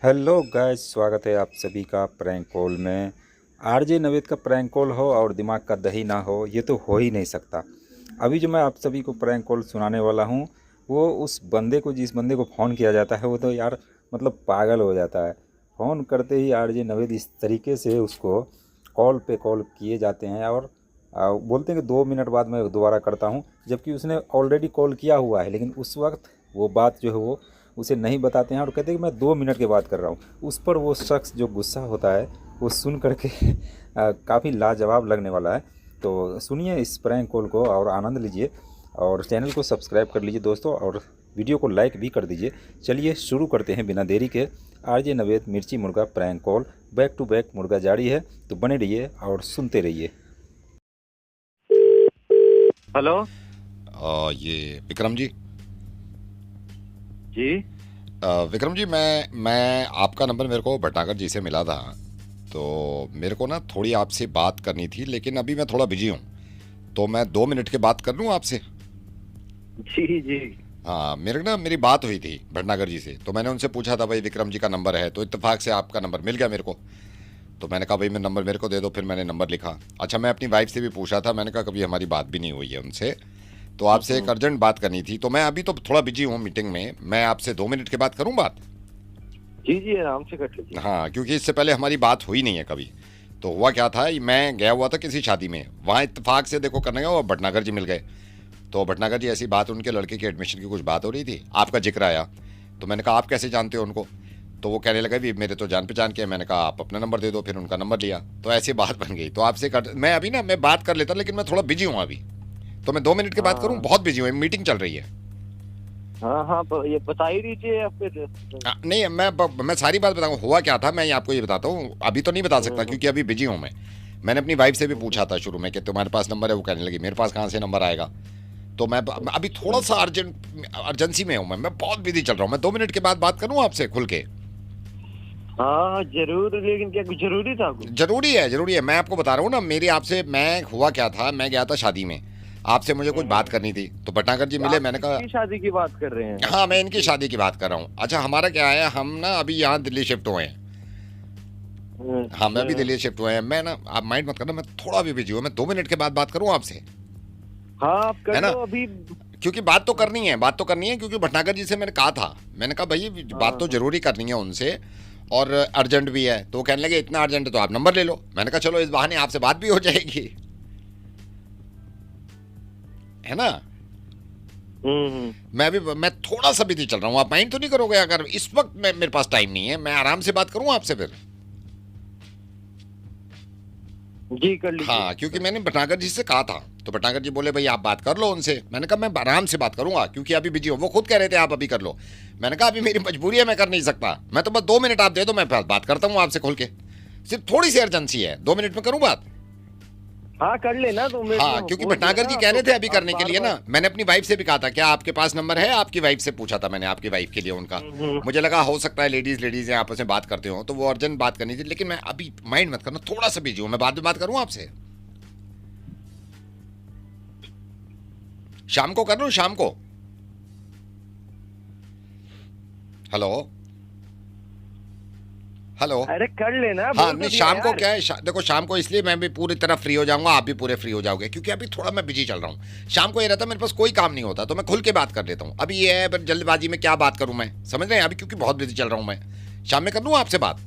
Hello guys, स्वागत है आप सभी का प्रैंक कॉल में। आरजे नवेद का प्रैंक कॉल हो और दिमाग का दही ना हो, ये तो हो ही नहीं सकता। अभी जो मैं आप सभी को प्रैंक कॉल सुनाने वाला हूँ, वो उस बंदे को, जिस बंदे को फ़ोन किया जाता है, वो तो यार मतलब पागल हो जाता है। फ़ोन करते ही आरजे नवेद इस तरीके से उसको कॉल पे कॉल किए जाते हैं और बोलते हैं कि 2 मिनट बाद मैं दोबारा करता हूँ, जबकि उसने ऑलरेडी कॉल किया हुआ है। लेकिन उस वक्त वो बात जो है वो उसे नहीं बताते हैं और कहते हैं कि मैं 2 मिनट के बाद कर रहा हूँ। उस पर वो शख्स जो गुस्सा होता है, वो सुन करके काफ़ी लाजवाब लगने वाला है। तो सुनिए इस प्रैंक कॉल को और आनंद लीजिए, और चैनल को सब्सक्राइब कर लीजिए दोस्तों, और वीडियो को लाइक भी कर दीजिए। चलिए शुरू करते हैं बिना देरी के। RJ Naved Mirchi Murga prank call back to back Murga जारी है, तो बने रहिए और सुनते रहिए। हेलो ये विक्रम जी। जी। विक्रम जी, मैं आपका नंबर मेरे को भटनागर जी से मिला था। तो मेरे को ना थोड़ी आपसे बात करनी थी, लेकिन अभी मैं थोड़ा बिजी हूँ। तो मैं 2 मिनट के बात कर लूँ आपसे? जी जी। हाँ, मेरी बात हुई थी भटनागर जी से। तो मैंने उनसे पूछा था भाई विक्रम जी का नंबर है, तो इत्तेफाक से आपका नंबर मिल गया मेरे को। तो मैंने कहा भाई मैं नंबर मेरे को दे दो, फिर मैंने नंबर लिखा। अच्छा, मैं अपनी वाइफ से भी पूछा था, मैंने कहा कभी हमारी बात भी नहीं हुई है उनसे। तो आपसे एक अर्जेंट बात करनी थी। तो मैं अभी तो थोड़ा बिजी हूँ मीटिंग में, मैं आपसे 2 मिनट के बाद करूँ बात? जी जी, आराम से कर लीजिए। हाँ, क्योंकि इससे पहले हमारी बात हुई नहीं है कभी। तो हुआ क्या था, मैं गया हुआ था किसी शादी में, वहाँ इत्तेफाक से देखो करने गया वो भटनागर जी मिल गए। तो भटनागर जी ऐसी बात, उनके लड़के की एडमिशन की कुछ बात हो रही थी, आपका जिक्र आया। तो मैंने कहा आप कैसे जानते हो उनको? तो वो कहने लगा भी मेरे तो जान पहचान के हैं। मैंने कहा आप अपना नंबर दे दो, फिर उनका नंबर लिया, तो ऐसी बात बन गई। तो आपसे मैं अभी ना मैं बात कर लेता, लेकिन मैं थोड़ा बिजी हूँ अभी। तो मैं 2 मिनट की बात करूँ? हाँ बहुत बिजी हूँ, मीटिंग चल रही है। हाँ हाँ, ये बता ही दीजिए या फिर। नहीं, मैं सारी बात बताऊँ हुआ क्या था, मैं आपको ये बताता हूँ। अभी तो नहीं बता सकता क्योंकि अभी बिजी हूँ मैं। मैंने अपनी वाइफ से भी पूछा था शुरू में कि तुम्हारे पास नंबर है, वो कहने लगी मेरे पास कहाँ से नंबर आएगा। तो मैं अभी थोड़ा सा अर्जेंसी में हूँ, मैं बहुत बिजी चल रहा हूँ। मैं 2 मिनट के बाद बात करूँ आपसे खुल के? हाँ जरूर, लेकिन क्या कुछ जरूरी था कुछ? जरूरी है, जरूरी है। मैं आपको बता रहा हूँ ना, मेरी आपसे मैं हुआ क्या था, मैं गया था शादी में, आपसे मुझे कुछ बात करनी थी। तो भटनागर जी मिले, आप मैंने कहा किसकी शादी की बात कर रहे हैं? हाँ मैं इनकी शादी की बात कर रहा हूँ। अच्छा, हमारा क्या है, हम ना अभी यहाँ दिल्ली शिफ्ट हुए हैं। हाँ, मैं भी अच्छा। दिल्ली शिफ्ट हुए हैं। मैं ना, आप माइंड मत करना, मैं थोड़ा भी बिजी हूँ। मैं 2 मिनट के बाद बात करूँ आपसे? हाँ आप कर है ना? लो अभी। क्योंकि बात तो करनी है, बात तो करनी है, क्योंकि भटनागर जी से मैंने कहा था, मैंने कहा भाई बात हाँ तो हाँ। जरूरी करनी है उनसे, और अर्जेंट भी है। तो वो कहने लगे इतना अर्जेंट है तो आप नंबर ले लो। मैंने कहा चलो इस बहाने आपसे बात भी हो जाएगी, है ना? मैं थोड़ा सा बिजी चल रहा हूँ, आप माइंड तो नहीं करोगे अगर इस वक्त मेरे पास टाइम नहीं है, मैं आराम से बात करूँ आपसे फिर? जी कर लीजिए। हाँ, क्योंकि मैंने भटनागर जी से कहा था, तो भटनागर जी बोले भाई आप बात कर लो उनसे। मैंने कहा मैं आराम से बात करूंगा, क्योंकि अभी बिजी हूँ। वो खुद कह रहे थे आप अभी कर लो। मैंने कहा अभी मेरी मजबूरी है, मैं कर नहीं सकता। मैं तो बस 2 मिनट आप दे दो, मैं बात करता हूँ आपसे खुल के। सिर्फ थोड़ी सी अर्जेंसी है, 2 मिनट में करूँ बात? हाँ कर लेना, 2 मिनट में हाँ, क्योंकि हो गया भटनागर जी ना कह रहे तो। थे अभी आप करने के बार लिए ना। बार। मैंने अपनी वाइफ से भी कहा था क्या आपके पास नंबर है, आपकी वाइफ से पूछा था मैंने, आपकी वाइफ के लिए उनका। मुझे लगा हो सकता है लेडीज लेडीज हैं, आपस में बात करते हो, तो वो अर्जेंट बात करनी थी। लेकिन मैं अभी माइंड मत करना, थोड़ा सा बिजी हूँ, मैं बाद में बात करूँ आपसे? शाम को कर लूँ, शाम को? हेलो? हेलो? अरे कर लेना, हाँ, बोल तो नहीं दिया शाम को यार। क्या है, देखो शाम को इसलिए मैं भी पूरी तरह फ्री हो जाऊंगा, आप भी पूरे फ्री हो जाओगे, क्योंकि अभी थोड़ा मैं बिजी चल रहा हूँ। शाम को ये रहता मेरे पास कोई काम नहीं होता, तो मैं खुल के बात कर लेता हूँ। अभी ये है पर जल्दबाजी में क्या बात करूँ मैं, समझ रहे हैं? अभी क्योंकि बहुत बिजी चल रहा हूँ मैं। शाम में कर लूँ आपसे बात?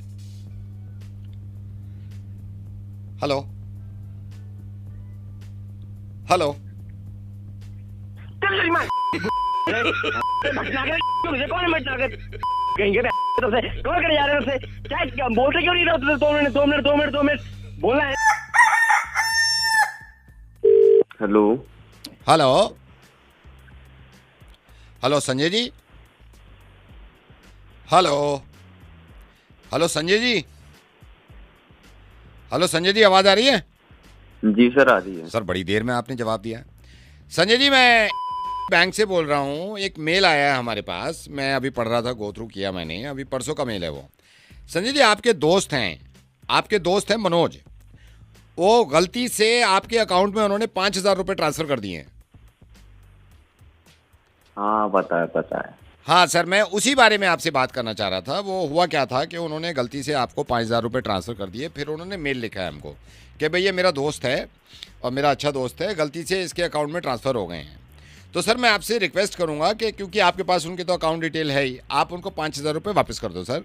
हेलो? हेलो? चल मार। भटनागर मुझे कौन है भटनागर? कहीं के तरफ से कॉल करे जा रहे हैं उससे। क्या बोलते क्यों नहीं रहे हो? 2 मिनट 2 मिनट 2 मिनट 2 मिनट बोलना है। Hello. Hello? Hello Sanjay ji? Hello? Hello Sanjay ji? Hello Sanjay ji, आवाज आ रही है? जी सर आ रही है। सर बड़ी देर में आपने जवाब दिया। संजय जी, मैं बैंक से बोल रहा हूँ। एक मेल आया है हमारे पास, मैं अभी पढ़ रहा था, गो थ्रू किया मैंने, अभी परसों का मेल है वो। संजय जी, आपके दोस्त हैं मनोज, वो गलती से आपके अकाउंट में उन्होंने 5,000 रुपये ट्रांसफर कर दिए हैं। हाँ पता है पता है। हाँ सर, मैं उसी बारे में आपसे बात करना चाह रहा था। वो हुआ क्या था कि उन्होंने गलती से आपको 5,000 रुपये ट्रांसफ़र कर दिए, फिर उन्होंने मेल लिखा है हमको कि भैया मेरा दोस्त है और मेरा अच्छा दोस्त है, गलती से इसके अकाउंट में ट्रांसफ़र हो गए हैं। तो सर मैं आपसे रिक्वेस्ट करूंगा कि क्योंकि आपके पास उनके तो अकाउंट डिटेल है ही, आप उनको 5,000 रुपये वापस कर दो सर।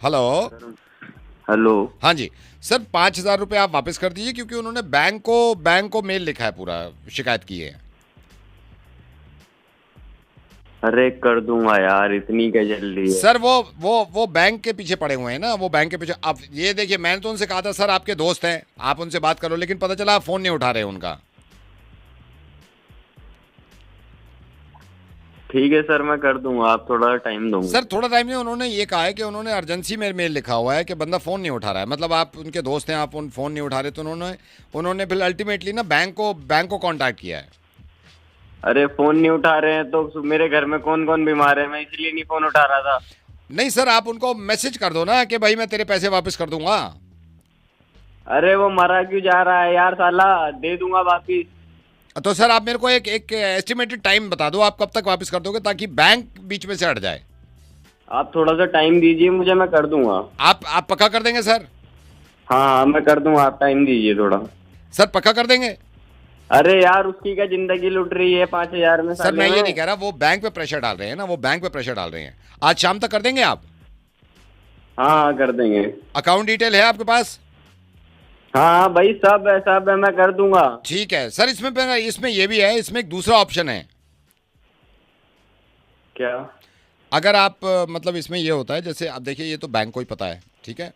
हेलो। हेलो। हाँ जी सर, 5,000 रुपये आप वापस कर दीजिए, क्योंकि उन्होंने बैंक को मेल लिखा है, पूरा शिकायत की है। अरे कर दूंगा यार, इतनी क्या जल्दी है। सर वो बैंक के पीछे पड़े हुए हैं ना, वो बैंक के पीछे। अब ये देखिए, मैंने तो उनसे कहा था सर आपके दोस्त हैं, आप उनसे बात करो, लेकिन पता चला आप फोन नहीं उठा रहे उनका। ठीक है सर, मैं कर दूंगा, आप थोड़ा टाइम दो। सर थोड़ा टाइम नहीं, उन्होंने ये कहा है कि उन्होंने अर्जेंसी में मेल लिखा हुआ है कि बंदा फ़ोन नहीं उठा रहा है, मतलब आप उनके दोस्त हैं, आप फ़ोन नहीं उठा रहे, तो उन्होंने फिर अल्टीमेटली ना बैंक को कांटेक्ट किया है। अरे फोन नहीं उठा रहे हैं तो मेरे घर में कौन कौन बीमार है, मैं इसलिए नहीं फोन उठा रहा था। नहीं सर, आप उनको मैसेज कर दो ना कि भाई मैं तेरे पैसे वापस कर दूंगा। अरे वो मरा क्यों जा रहा है यार साला, दे दूंगा वापिस। तो सर आप मेरे को एक एस्टिमेटेड टाइम बता दो, आप कब तक वापस कर दोगे, ताकि बैंक बीच में से हट जाए। आप थोड़ा सा टाइम दीजिए मुझे, मैं कर दूंगा। आप पक्का कर देंगे सर? हाँ मैं कर दूंगा, आप टाइम दीजिए थोड़ा। सर पक्का कर देंगे? अरे यार उसकी क्या जिंदगी लुट रही है 5,000 में। सर मैं ये नहीं कह रहा, वो बैंक पे प्रेशर डाल रहे हैं ना, वो बैंक पे प्रेशर डाल रहे हैं। आज शाम तक कर देंगे आप? हाँ कर देंगे। अकाउंट डिटेल है आपके पास? हाँ भाई सब है, मैं कर दूंगा। ठीक है सर, इसमें ये भी है, इसमें एक दूसरा ऑप्शन है। क्या? अगर आप मतलब इसमें ये होता है, जैसे आप देखिए, ये तो बैंक को ही पता है, ठीक है,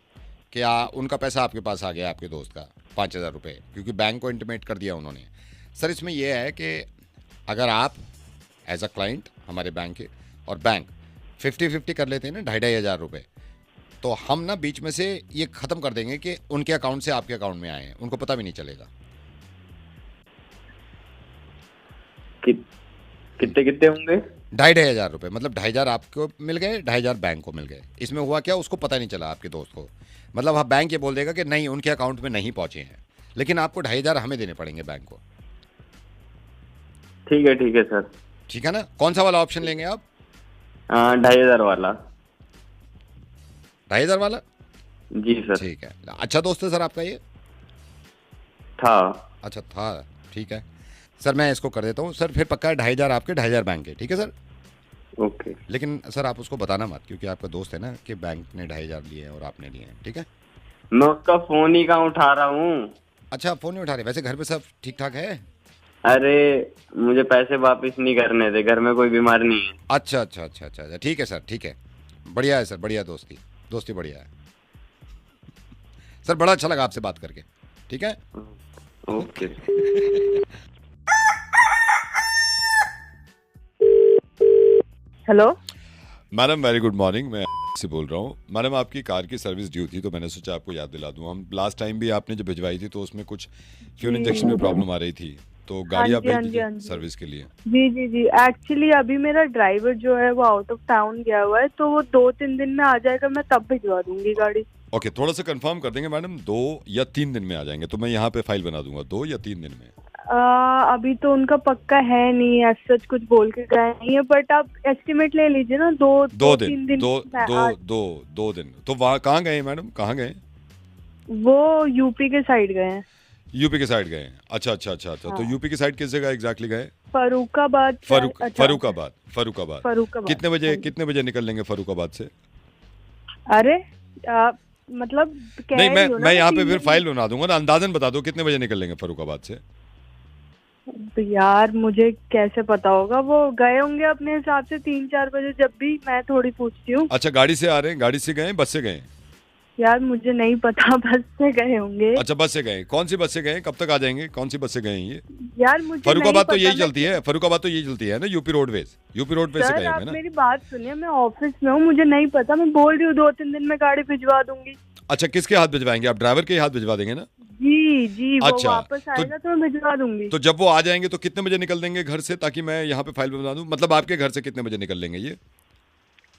कि उनका पैसा आपके पास आ गया, आपके दोस्त का 5,000 रुपये, क्योंकि बैंक को इंटीमेट कर दिया उन्होंने। सर इसमें यह है कि अगर आप एज अ क्लाइंट हमारे बैंक के और बैंक 50-50 कर लेते हैं ना, 2,500 रुपये, तो हम ना बीच में से ये ख़त्म कर देंगे कि उनके अकाउंट से आपके अकाउंट में आए हैं, उनको पता भी नहीं चलेगा। कितने कितने होंगे? 2,500 रुपये, मतलब 2,500 आपको मिल गए, 2,500 बैंक को मिल गए। इसमें हुआ क्या, उसको पता नहीं चला आपके दोस्त को, मतलब हाँ बैंक ये बोल देगा कि नहीं उनके अकाउंट में नहीं पहुंचे हैं, लेकिन आपको 2,500 हमें देने पड़ेंगे बैंक को। ठीक है सर। ठीक है ना? कौन सा वाला ऑप्शन लेंगे आप? 2,500 वाला। 2,500 वाला? जी सर। ठीक है। अच्छा दोस्त है सर आपका ये? था। अच्छा था, ठीक है सर, मैं इसको कर देता हूँ सर। फिर पक्का है 2,500 आपके, 2,500 बैंक के, ठीक है सर? ओके। लेकिन सर आप उसको बताना मत, क्योंकि आपका दोस्त है ना, कि बैंक ने 2,500 लिए हैं और आपने लिए हैं, ठीक है? मैं उसका फोन ही कहाँ उठा रहा हूँ। अच्छा फ़ोन नहीं उठा रहे? वैसे घर पे सब ठीक ठाक है? अरे मुझे पैसे वापस नहीं करने थे, घर में कोई बीमार नहीं है। अच्छा, ठीक है सर, ठीक है, बढ़िया है सर, बढ़िया दोस्ती बढ़िया है सर। बड़ा अच्छा लगा आपसे बात करके, ठीक है? Okay. Hello madam, very good morning. मैं से बोल रहा हूँ। मैडम आपकी कार की सर्विस ड्यू थी, तो मैंने सोचा आपको याद दिला दूँ। हम लास्ट टाइम भी आपने जो भिजवाई थी, तो उसमें कुछ फ्यूल इंजेक्शन में प्रॉब्लम आ रही थी, तो गाड़ी आप भेज दीजिए सर्विस के लिए। जी एक्चुअली अभी मेरा ड्राइवर जो है वो आउट ऑफ टाउन गया हुआ है, तो वो 2-3 दिन में आ जाएगा, मैं तब भिजवा दूंगी गाड़ी। ओके, थोड़ा सा कंफर्म कर देंगे मैडम, 2 या 3 दिन में आ जाएंगे, तो मैं यहाँ पे फाइल बना दूंगा 2 या 3 दिन में। अभी तो उनका पक्का है नहीं, ऐसा सच कुछ बोल के गए नहीं है, बट आप एस्टिमेट ले लीजिए ना, 2-3 दिन। 2 दिन। तो वहाँ कहाँ गए मैडम, कहाँ गए? वो यूपी के साइड गए हैं। यूपी के साइड गए हैं? अच्छा। हाँ। तो यूपी के साइड किस जगह एग्जैक्टली गए? फरुखाबाद। फरुखाबाद। कितने बजे निकल लेंगे फरुखाबाद से? अरे मतलब नहीं, मैं यहाँ पे फिर फाइल बना दूंगा ना, अंदाजन बता दो कितने बजे निकल लेंगे फरुखाबाद से। तो यार मुझे कैसे पता होगा, वो गए होंगे अपने हिसाब से 3-4 बजे, जब भी मैं थोड़ी पूछती हूँ। अच्छा, गाड़ी से आ रहे हैं? गाड़ी से गए, बस से गए? यार मुझे नहीं पता, बस से गए होंगे। अच्छा, बस से गए। कौन सी बस से गए, कब तक आ जाएंगे, कौन सी बस से गए ये? यार मुझे फरुखाबाद तो नहीं यही पता, चलती है, फरुखाबाद तो यही चलती है ना, यूपी रोडवेज से गए आप होंगे ना? मेरी बात सुनिए, मैं ऑफिस में हूँ, मुझे नहीं पता, मैं बोल रही हूँ 2-3 दिन में गाड़ी भिजवा दूंगी। अच्छा, किसके हाथ भिजवाएंगे आप? ड्राइवर के हाथ भिजवा देंगे ना? जी वो अच्छा, वापस आएगा तो मैं भिजवा दूंगी। तो जब वो आ जाएंगे तो कितने बजे निकल देंगे घर से, ताकि मैं यहाँ पे फाइल बना दूं? मतलब आपके घर से कितने बजे निकल लेंगे ये?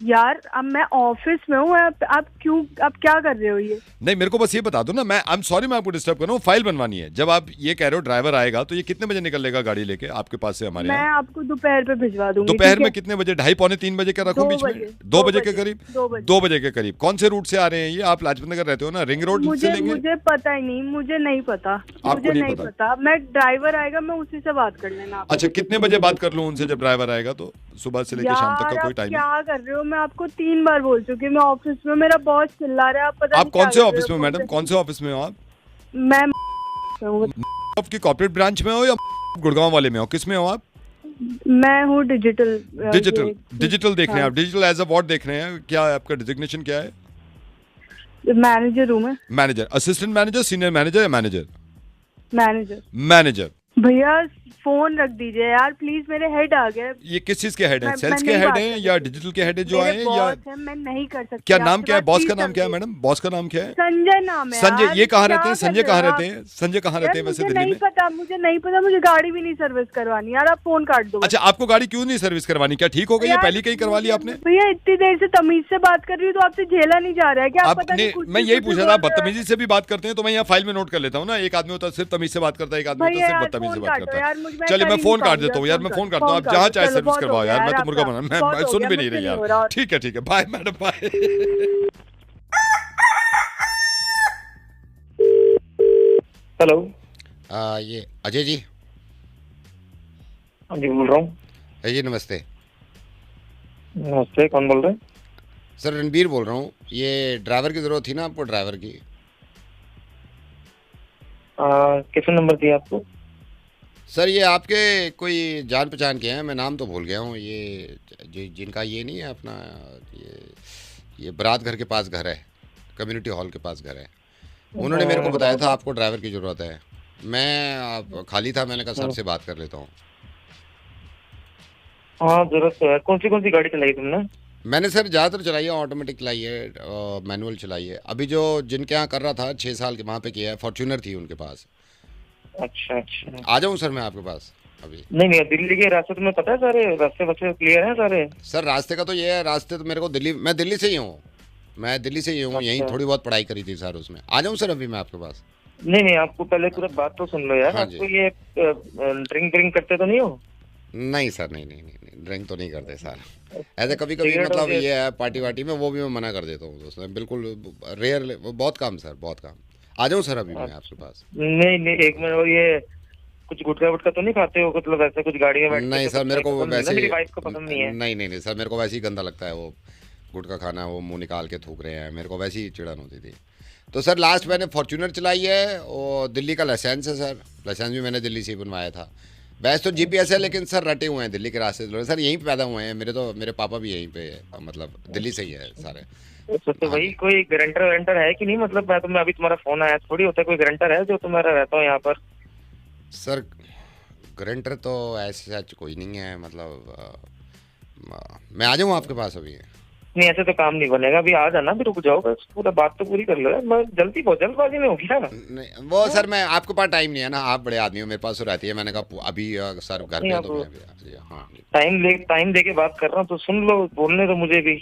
यार अब मैं ऑफिस में हूँ, आप क्यों, आप क्या कर रहे हो ये? नहीं, मेरे को बस ये बता दो ना, मैं आई एम सॉरी मैं आपको डिस्टर्ब कर रहा हूँ, फाइल बनवानी है। जब आप ये कह रहे हो ड्राइवर आएगा तो ये कितने बजे निकलेगा गाड़ी लेके आपके पास से हमारे मैं यहाँ? आपको दोपहर पे भिजवा दूंगी। दोपहर ठीक में है? कितने बजे? 2:30 पौने 3 बजे का रखूं 2 बीच में? बजे, 2 बजे के करीब? 2 बजे। 2 बजे के करीब। कौन से रूट से आ रहे हैं ये? आप लाजपत नगर रहते हो ना, रिंग रोड से मुझे लेंगे? मुझे पता ही नहीं, मुझे नहीं पता, आपको मुझे नहीं नहीं पता? पता। मैं ड्राइवर आएगा, मैं उसी से बात कर लेना आप। अच्छा, कितने बजे बात कर लूं उनसे जब ड्राइवर आएगा? तो सुबह से लेके शाम तक यार का कोई आप टाइम? क्या कर रहे हो? मैं आपको 3 बार बोल चुकी हूँ, मैं ऑफिस में, मेरा बॉस चिल्ला रहा है, आप पता आप नहीं कौन क्या से कर रहे ऑफिस में हो, मैडम? कौन से ऑफिस में हो आप? मैं हूँ। आपकी कॉर्पोरेट ब्रांच में हो या गुड़गांव वाले में हो? किस में हो आप? मैं हूँ डिजिटल। डिजिटल देख रहे हैं हाँ। आप? डिजिटल एज अ व्हाट देख रहे हैं? क्या है आपका डिजिग्नेशन क्या है? मैनेजर हूँ मैं। Manager, assistant manager, senior manager या मैनेजर? मैनेजर। मैनेजर। भैया फोन रख दीजिए यार प्लीज, मेरे हेड आ गया। ये किस चीज के हेड है? मैं सेल्स के नहीं हेड बात हैं कर या सकती। डिजिटल के हेड है जो आए मेरे हैं या बॉस है, मैं नहीं कर सकती। क्या नाम आपसे क्या है? बात बॉस प्लीज का नाम क्या है समझिए। मैडम? बॉस का नाम क्या है? संजय नाम है। संजय। यार, ये कहाँ क्या रहते हैं? कर संजय रहे कहाँ हो रहते आप? हैं? संजय कहाँ रहते हैं वैसे मुझे दिल्ली नहीं में? पता, मुझे नहीं पता, मुझे गाड़ी भी नहीं सर्विस करवानी यार, आप फोन काट दो। अच्छा, आपको गाड़ी क्यों नहीं सर्विस करवानी? क्या ठीक हो गई है? यार, पहले कहीं करवा ली आपने? भैया इतनी देर से तमीज से बात कर रही हूँ तो आपसे झेला नहीं जा रहा है क्या? आप पता आपने, नहीं कुछ मैं भी यही कुछ पूछा भी था, बोल रहे हो। बदतमीजी से भी बात करते हैं तो मैं यहाँ फाइल में नोट कर लेता हूँ ना। एक आदमी होता है सिर्फ तमीज से बात करता है, एक आदमी होता भैया है सिर्फ यार, बदतमीजी से फोन बात काटो करता यार, है। मुझे मैं चलिए कर मैं ही फोन नहीं काट पाऊंगी देता हूँ यार, मैं फोन काटता हूँ। फोन आप काट जहाँ दो, चाहे चलो, सर्विस बहुत हो करवाओ गया यार, मैं तो आपका। मुर्गा बना, बहुत मैं हो सुन गया, भी नहीं मुझसे रही यार। हो रहा। ठीक है ठीक है, बाय मैडम, बाय। हेलो। ये अजय जी? हाँ जी, बोल रहा हूँ। जी नमस्ते नमस्ते, कौन बोल रहे हैं? सर, रणबीर बोल रहा हूँ। ये ड्राइवर की ज़रूरत थी ना आपको? ड्राइवर की। किसने नंबर दिया आपको? सर, ये आपके कोई जान पहचान के हैं, मैं नाम तो भूल गया हूँ। ये जिनका ये नहीं है अपना, ये बरात घर के पास घर है, कम्युनिटी हॉल के पास घर है। उन्होंने मेरे को बताया था आपको ड्राइवर की ज़रूरत है। मैं आप खाली था, मैंने कहा सर से बात कर लेता हूँ। हाँ, जरूरत तो है। कौन सी गाड़ी चलाई तुमने? मैंने सर ज़्यादातर चलाई है, ऑटोमेटिक चलाई है, मैनुअल चलाई है। अभी जो जिनके यहाँ कर रहा था 6 साल के, वहाँ पे किया है, फॉर्च्यूनर थी उनके पास। अच्छा अच्छा। आ जाऊँ सर मैं आपके पास अभी? नहीं, दिल्ली के रास्ते तुम्हें पता है? सारे रास्ते बच्चे क्लियर हैं सारे? सर रास्ते का तो ये है, रास्ते तो मेरे को मैं दिल्ली से ही हूँ। मैं दिल्ली से ही हूँ, यहीं अच्छा। थोड़ी बहुत पढ़ाई करी थी सर उसमें। आ जाऊँ सर अभी मैं आपके पास? नहीं, आपको पहले पूरा बात तो सुन लो यार। हाँ जी। आपको ये ड्रिंक करते तो नहीं हो? नहीं सर, नहीं, ड्रिंक तो नहीं करते सर। ऐसे कभी कभी सिगरेट मतलब वगैरह? ये है पार्टी वार्टी में, वो भी मैं मना कर देता हूँ दोस्त, बिल्कुल रेयर, बहुत कम सर, बहुत कम। आ जाऊँ सर अभी मैं आपके पास? नहीं, एक मिनट। और ये कुछ गुटखा वुटखा तो नहीं खाते हो? मतलब ऐसे कुछ गाड़ी में बैठ के नहीं तो सर, कुछ मेरे को पसंद नहीं ना, वैसे मेरी वाइफ को पसंद नहीं है। नहीं सर, मेरे को वैसे ही गंदा लगता है वो गुटखा खाना, वो मुंह निकाल के थूक रहे हैं, मेरे को वैसी ही चिड़न होती थी। तो सर लास्ट मैंने फॉर्च्यूनर चलाई है, और दिल्ली का लाइसेंस है सर, लाइसेंस भी मैंने दिल्ली से ही बनवाया था। वैसे तो जीपीएस है, लेकिन सर रटे हुए हैं दिल्ली के रास्ते सर, यहीं पे पैदा हुए हैं मेरे पापा भी यहीं पे, मतलब दिल्ली से ही है सारे। तो वही कोई गारंटर वारंटर है कि नहीं? मतलब मैं अभी तुम्हारा फोन आया थोड़ी होता है, कोई गारंटर है जो तुम्हारा रहता हो यहाँ पर? सर गारंटर तो ऐसे सच कोई नहीं है, मतलब मैं आ जाऊँ आपके पास अभी? नहीं, ऐसे तो काम नहीं बनेगा। अभी आ जाना, फिर रुक जाओ, बस पूरा बात तो पूरी कर लो यार। मैं जल्दबाजी में हो गया ना। नहीं वो सर, मैं आपके पास टाइम नहीं है ना, आप बड़े आदमी हो, मेरे पास तो रहती है। मैंने कहा अभी सर घर पे है, तो मैं भी हाँ। टाइम दे के बात कर रहा हूँ तो सुन लो, बोलने दो मुझे भी।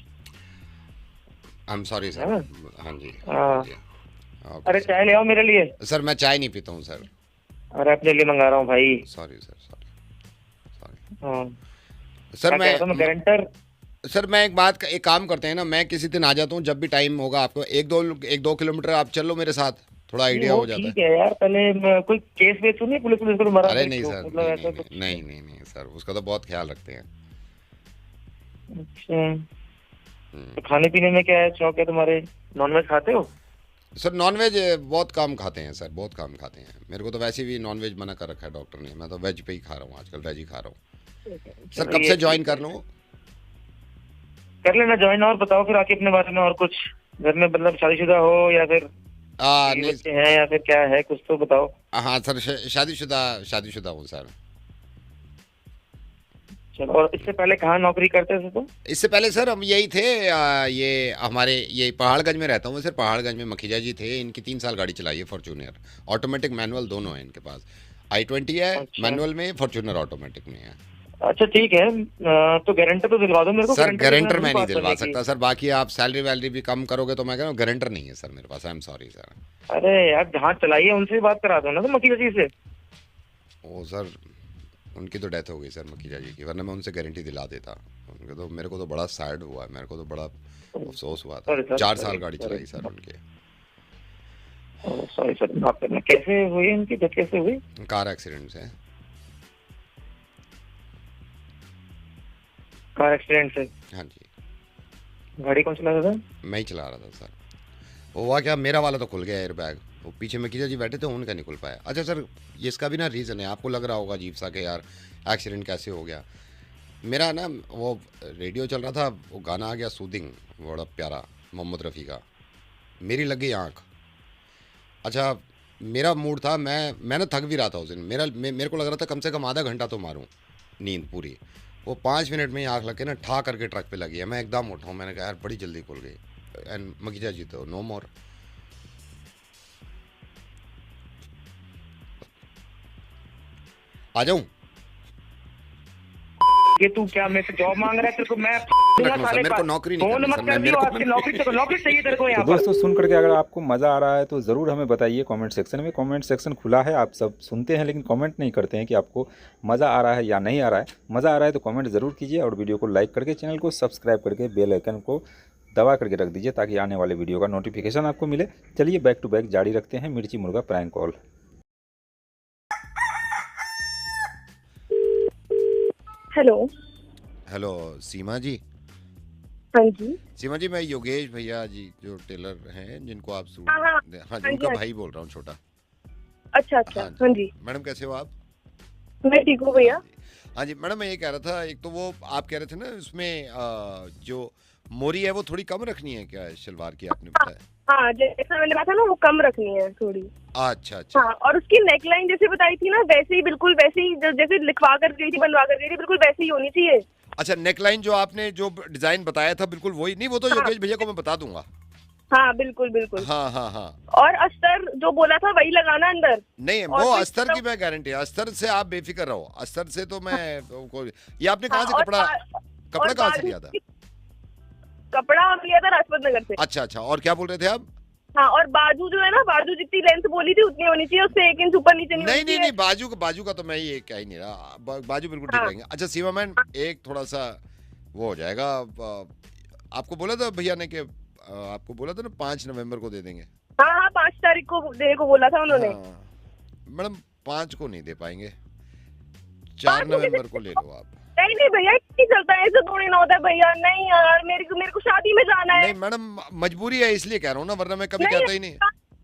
I am sorry sir. हाँ। हाँ जी। हाँ। अरे चाय ले आओ मेरे लिए। सर मैं चाय नहीं पीता हूँ सर। अरे अपने लिए मंगा रहा हूँ भाई। Sorry sir, sorry. हाँ। सर मैं गारंटर। सर मैं एक काम करते हैं ना, मैं किसी दिन आ जाता हूँ जब भी टाइम होगा आपको। 1-2 किलोमीटर आप चल लो मेरे साथ, थोड़ा आइडिया हो जाता है। ठीक है यार, पहले कोई केस वेस तो नहीं पुलिस को मारा? अरे नहीं सर, मतलब ऐसा कुछ? नहीं सर, उसका तो बहुत ख्याल रखते हैं। अच्छा, तो खाने पीने में क्या है शौक है तुम्हारे? नॉनवेज खाते हो? सर नॉनवेज बहुत कम खाते हैं सर, बहुत कम खाते हैं। मेरे को तो वैसे भी नॉनवेज मना कर रखा है डॉक्टर ने, मैं तो वेज पे ही खा रहा हूँ आजकल, वेज ही खा रहा हूँ। सर कब से ज्वाइन कर लूँ? कर लेना ज्वाइन। और बताओ फिर आके अपने बारे में, और कुछ घर में, मतलब शादीशुदा हो या फिर नहीं बच्चे हैं या फिर क्या है, कुछ तो बताओ। हाँ सर, शादीशुदा हूँ सर। चलो, और इससे पहले कहाँ नौकरी करते थे तुम? इससे पहले सर हम यही थे, ये हमारे ये पहाड़गंज में रहता हूँ सर। पहाड़गंज में मखीजा जी थे, इनकी 3 साल गाड़ी चलाई है फॉर्च्यूनर, ऑटोमेटिक मैनुअल दोनों है इनके पास। i20 है अच्छा। मैनुअल में, फॉर्च्यूनर ऑटोमेटिक में है। अच्छा ठीक है, तो गारंटर तो दिलवा दो मेरे को। सर गारंटर गारंटर के मैं बिना नहीं बात दिलवा करने की। सकता सर, बाकी आप सैलरी वैलरी भी कम करोगे तो मैं कह रहा हूँ गारंटर नहीं है सर मेरे पास, आई एम सॉरी सर। अरे यार जहाँ चलाइए उनसे भी बात करा दो ना, तो मकीला जी से। ओ सर उनकी तो डेथ हो गई सर मकीजा जी की, वरना मैं उनसे गारंटी दिला देता। उनके तो मेरे को तो बड़ा सैड हुआ, मेरे को तो बड़ा अफसोस हुआ था। Sorry, sir, 4 साल sorry, गाड़ी sorry, चलाई सर उनके। सॉरी सर, माफ करना। कैसे हुई इनकी डेथ, कैसे हुई? कार एक्सीडेंट से। कार एक्सीडेंट से? हाँ जी। गाड़ी कौन चला रहा था? मैं ही चला रहा था सर। वो हुआ क्या, मेरा वाला तो खुल गया एयर बैग, वो पीछे मकीजा जी बैठे थे उनका नहीं खुल पाया। अच्छा सर ये इसका भी ना रीज़न है, आपको लग रहा होगा अजीब सा कि यार एक्सीडेंट कैसे हो गया। मेरा ना वो रेडियो चल रहा था, वो गाना आ गया सूदिंग, बड़ा प्यारा मोहम्मद रफ़ी का, मेरी लग गई आँख। अच्छा मेरा मूड था, मैं ना थक भी रहा था उस दिन, मेरे को लग रहा था कम से कम आधा घंटा तो मारूं नींद पूरी। वो 5 मिनट में ही आँख लग के ना ठा करके ट्रक पे लगी है। मैं एकदम उठाऊँ, मैंने कहा यार बड़ी जल्दी खुल गई। एंड मकीजा जी तो नो मोर। आ जाऊं? ये तू क्या मेरे से जॉब मांग रहा है? तेरे को मैं सर, मेरे को नौकरी नहीं फोन करनी मत सर, कर मेरे दियो, को आपकी नौकरी तो नौकरी चाहिए तेरे को तो यहाँ पर। दोस्तों सुन करके अगर आपको मज़ा आ रहा है तो ज़रूर हमें बताइए कमेंट सेक्शन में। कमेंट सेक्शन खुला है, आप सब सुनते हैं लेकिन कमेंट नहीं करते हैं कि आपको मज़ा आ रहा है या नहीं आ रहा है। मज़ा आ रहा है तो कमेंट ज़रूर कीजिए और वीडियो को लाइक करके चैनल को सब्सक्राइब करके बेल आइकन को दबा करके रख दीजिए ताकि आने वाले वीडियो का नोटिफिकेशन आपको मिले। चलिए बैक टू बैक जारी रखते हैं मिर्ची Murga prank call. Hello. Hello सीमा जी। हाँ जी। सीमा जी मैं योगेश भैया जी जो टेलर हैं जिनको आप सूट हाँ, हाँ। हाँ जी हाँ जी, उनका हाँ भाई बोल रहा हूँ छोटा। अच्छा अच्छा। हाँ जी, मैडम कैसे हो आप? मैं ठीक हूँ भैया। हाँ जी मैडम मैं ये कह रहा था, एक तो वो आप कह रहे थे ना उसमें जो मोरी है वो थोड़ी कम रखनी है क्या शलवार की, आपने बताया? हाँ जैसा मैंने कहा था ना, वो कम रखनी है थोड़ी। अच्छा अच्छा। हाँ, और उसकी नेकलाइन जैसे बताई थी ना, वैसे ही बिल्कुल वैसे ही जैसे लिखवा कर गई थी, बनवा कर गई थी, बिल्कुल वैसे ही होनी चाहिए। अच्छा नेकलाइन जो आपने जो डिजाइन बताया था बिल्कुल वही? नहीं वो तो योगेश भैया को मैं बता दूंगा। हाँ बिल्कुल बिल्कुल। हाँ हाँ हाँ। और अस्तर जो बोला था वही लगाना अंदर। नहीं और वो फिर अस्तर तो- की मैं गारंटी है, अस्तर से आप बेफिक्र रहो, अस्तर से तो मैं ये आपने कहाँ हाँ, से और कपड़ा कपड़ा और कहाँ से बाजू लिया था? कपड़ा हम लिया था लाजपत नगर से। अच्छा अच्छा, और क्या बोल रहे थे आप? हाँ, और बाजू जो है ना, बाजू जितनी लेंथ बोली थी उतनी होनी चाहिए, उससे 1 इंच ऊपर नीचे नहीं नहीं होनी नहीं चाहिए। नहीं, बाजू का तो मैं ये कह ही नहीं रहा, बाजू बिल्कुल ठीक हाँ। रहेंगे। अच्छा सीमा मैन एक थोड़ा सा वो हो जाएगा, आपको बोला था भैया ने कि आपको बोला था ना 5 नवंबर को दे देंगे। हाँ हाँ, 5 तारीख को देने को बोला था उन्होंने। हाँ। मैडम 5 को नहीं दे पाएंगे, 4 5 को नवंबर को ले लो आप। नहीं नहीं भैया, नहीं चलता है, ऐसे थोड़ी ना होता है भैया। नहीं यार, मेरे को शादी में जाना है। नहीं मैडम मजबूरी है इसलिए कह रहा हूँ ना, वरना मैं कभी नहीं, कहता ही नहीं।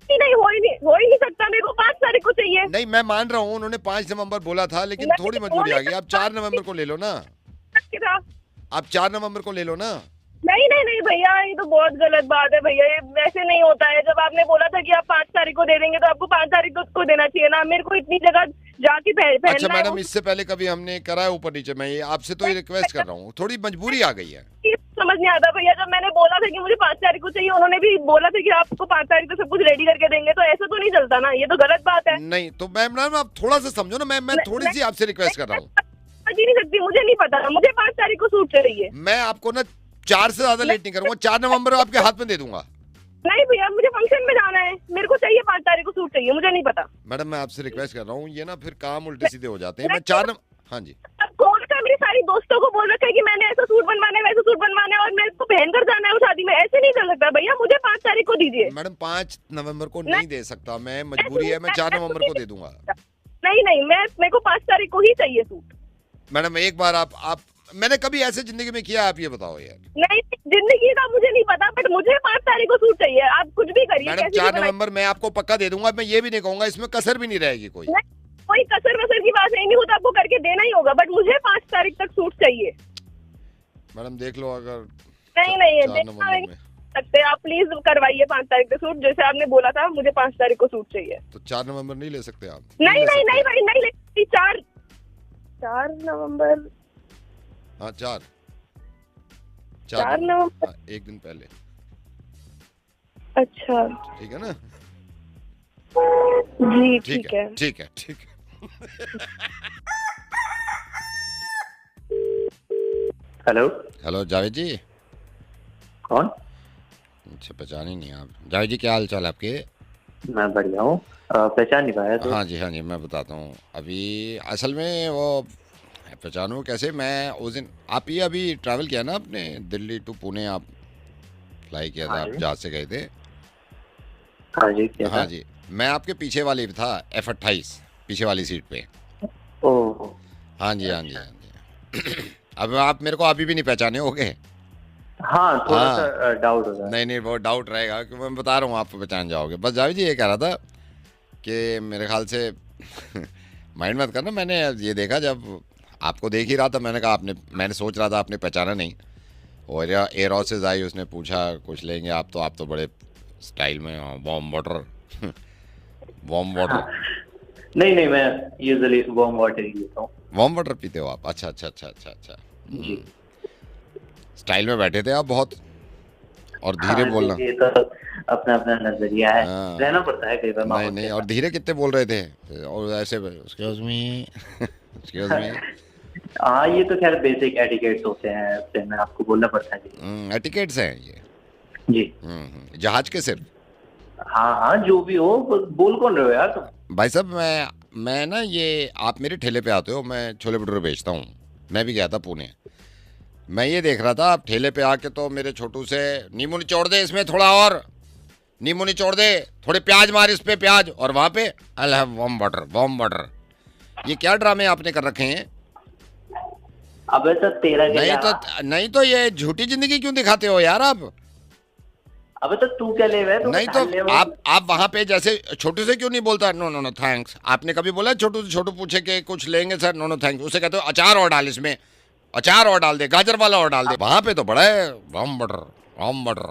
नहीं हो ही नहीं सकता, मेरे को 5 तारीख को चाहिए। नहीं मैं मान रहा हूँ उन्होंने 5 नवंबर बोला था, लेकिन नहीं, थोड़ी मजबूरी आ गई। आप 4 नहीं, नवंबर को ले लो ना, क्या? आप 4 नवंबर को ले लो ना। नहीं नहीं नहीं भैया, ये तो बहुत गलत बात है भैया, ये वैसे नहीं होता है। जब आपने बोला था कि आप 5 तारीख को दे देंगे तो आपको 5 तारीख को देना चाहिए ना। मेरे को इतनी जगह जाके पहनना अच्छा है। मैडम इससे पहले कभी हमने करा है ऊपर नीचे? मैं ये आपसे तो ये रिक्वेस्ट कर रहा हूँ, थोड़ी मजबूरी आ गई है। ये समझ नहीं आता भैया, जब मैंने बोला था कि मुझे 5 तारीख को चाहिए, उन्होंने भी बोला था कि आपको 5 तारीख को सब कुछ रेडी करके देंगे, तो ऐसा तो नहीं चलता ना, ये तो गलत बात है। नहीं तो मैम आप थोड़ा सा समझो ना, मैं थोड़ी सी आपसे रिक्वेस्ट कर रहा हूँ। समझ ही नहीं सकती, मुझे नहीं पता, मुझे 5 तारीख को सूट चाहिए। मैं आपको ना 4 से ज्यादा लेट नहीं करूंगा, 4 नवंबर आपके हाथ में दे दूंगा। नहीं भैया, मुझे फंक्शन में जाना है, मेरे को चाहिए 5 तारीख को सूट चाहिए, मुझे नहीं पता। मैडम मैं आपसे रिक्वेस्ट कर रहा हूँ, ये ना फिर काम उल्टे सीधे हो जाते हैं। मैं 4 हाँ जी। अब कौन सा मेरी सारी दोस्तों को बोल रखा है कि मैंने ऐसा सूट बनवाना है, वैसा सूट बनवाना है, और मेरे को पहन कर जाना है वो शादी में। ऐसे नहीं चल सकता भैया, मुझे 5 तारीख को दीजिए। मैडम 5 नवंबर को नहीं दे सकता मैं, मजबूरी है, मैं 4 नवंबर को दे दूंगा। नहीं नहीं, मेरे को 5 तारीख को ही चाहिए सूट। मैडम एक बार आप मैंने कभी ऐसे जिंदगी में किया, आप ये बताओ यार। नहीं, जिंदगी का मुझे नहीं पता, बट मुझे 5 तारीख को सूट चाहिए। आप कुछ भी करिए, मैडम कैसे 4 भी बनाइए। नवंबर मैं आपको पक्का दे दूंगा, मैं ये भी नहीं कहूंगा, इसमें कसर भी नहीं रहेगी कोई। नहीं, कोई कसर वसर की बात नहीं हो तो आपको करके देना ही होगा, बट मुझे 5 तारीख तक सूट चाहिए। मैडम देख लो अगर नहीं नहीं, 4 देखना नवंबर नहीं में सकते आप, प्लीज करवाइए 5 तारीख तक सूट, जैसे आपने बोला था। मुझे 5 तारीख को सूट चाहिए। तो 4 नवंबर नहीं ले सकते आप? नहीं ले नहीं सकते। नहीं भाई, नहीं ले। 4 नवंबर। हाँ 4 नवंबर। हाँ, एक दिन पहले। अच्छा ठीक है ना? जी, ठीक है। ठीक है हेलो, हेलो जावेद जी। कौन? अच्छा पहचान ही नहीं आप। जावेद जी क्या हाल चाल आपके? मैं बढ़िया हूँ। पहचान नहीं पाया तो? हाँ जी मैं बताता हूँ। अभी असल में वो पहचानूँ कैसे, मैं उस दिन आप ये अभी ट्रैवल किया ना आपने, दिल्ली टू पुणे आप फ्लाई किया था, हाँ आप जी, जहाज से गए थे। हाँ जी, क्या हाँ था? जी, मैं आपके पीछे वाली था, F28 पीछे वाली सीट पे। ओह, हाँ जी हाँ जी अच्छा। हाँ जी। अब आप मेरे को अभी भी नहीं पहचाने होगे। हाँ, थोड़ा हाँ, सा डाउट हो रहा है। नहीं नहीं वो डाउट रहेगा कि मैं बता रहा हूँ, आप पहचान जाओगे। बस जावेद जी ये कह रहा था कि मेरे ख्याल से माइंड मत करना, मैंने ये देखा जब आपको देख ही रहा था, मैंने कहा आपने, मैंने सोच रहा था आपने पहचाना नहीं। और या एयर हॉस्टेस आई, उसने पूछा कुछ लेंगे आप तो बड़े स्टाइल में वार्म वाटर वार्म हाँ, वाटर नहीं नहीं, मैं यूजुअली वार्म वाटर ही लेता हूँ। वार्म वाटर पीते हो आप? अच्छा अच्छा अच्छा अच्छा अच्छा। जी। स्टाइल में बैठे थे आप बहुत, और धीरे हाँ, बोलना। देखिए तो अपना अपना नजरिया है, हाँ, रहना पड़ता है कई बार नहीं माहौल नहीं, के और धीरे कितने बोल रहे थे, और ऐसे एक्सक्यूज मी एक्सक्यूज मी। साथ। हाँ, ये तो खैर बेसिक एटिकेट्स होते हैं, उससे में आपको बोलना पड़ता है जी। एटिकेट्स हैं ये। जी। जहाज के सिर्फ। हाँ हाँ, जो भी हो, बोल कौन रहे हो यार तुम? भाई साहब मैं ना, ये आप मेरे ठेले पे आते हो, मैं छोले भटूरे बेचता हूँ। मैं भी गया था पुणे, मैं ये देख रहा था आप ठेले पे आके तो मेरे छोटू से, नींबू निचोड़ दे इसमें थोड़ा और, नींबू निचोड़ दे, थोड़े प्याज मार इस पे प्याज, और वहाँ पे I have warm water warm water. ये क्या ड्रामे आपने कर रखे हैं? अबे तो तेरा क्या जा रहा? नहीं तो ये झूठी जिंदगी क्यों दिखाते हो यार आप? अबे तो तू क्या ले रहा है? तू नहीं तो ले आप वहां पे जैसे छोटू से क्यों नहीं बोलता नो नो नो थैंक्स? आपने कभी बोला छोटू से, छोटू पूछे कि कुछ लेंगे सर, नो नो थैंक्स, उसे कहते हो अचार और डाल इसमें, अचार और डाल दे, गाजर वाला और डाल दे। वहां पे तो बड़ा है वार्म वाटर वार्म वाटर।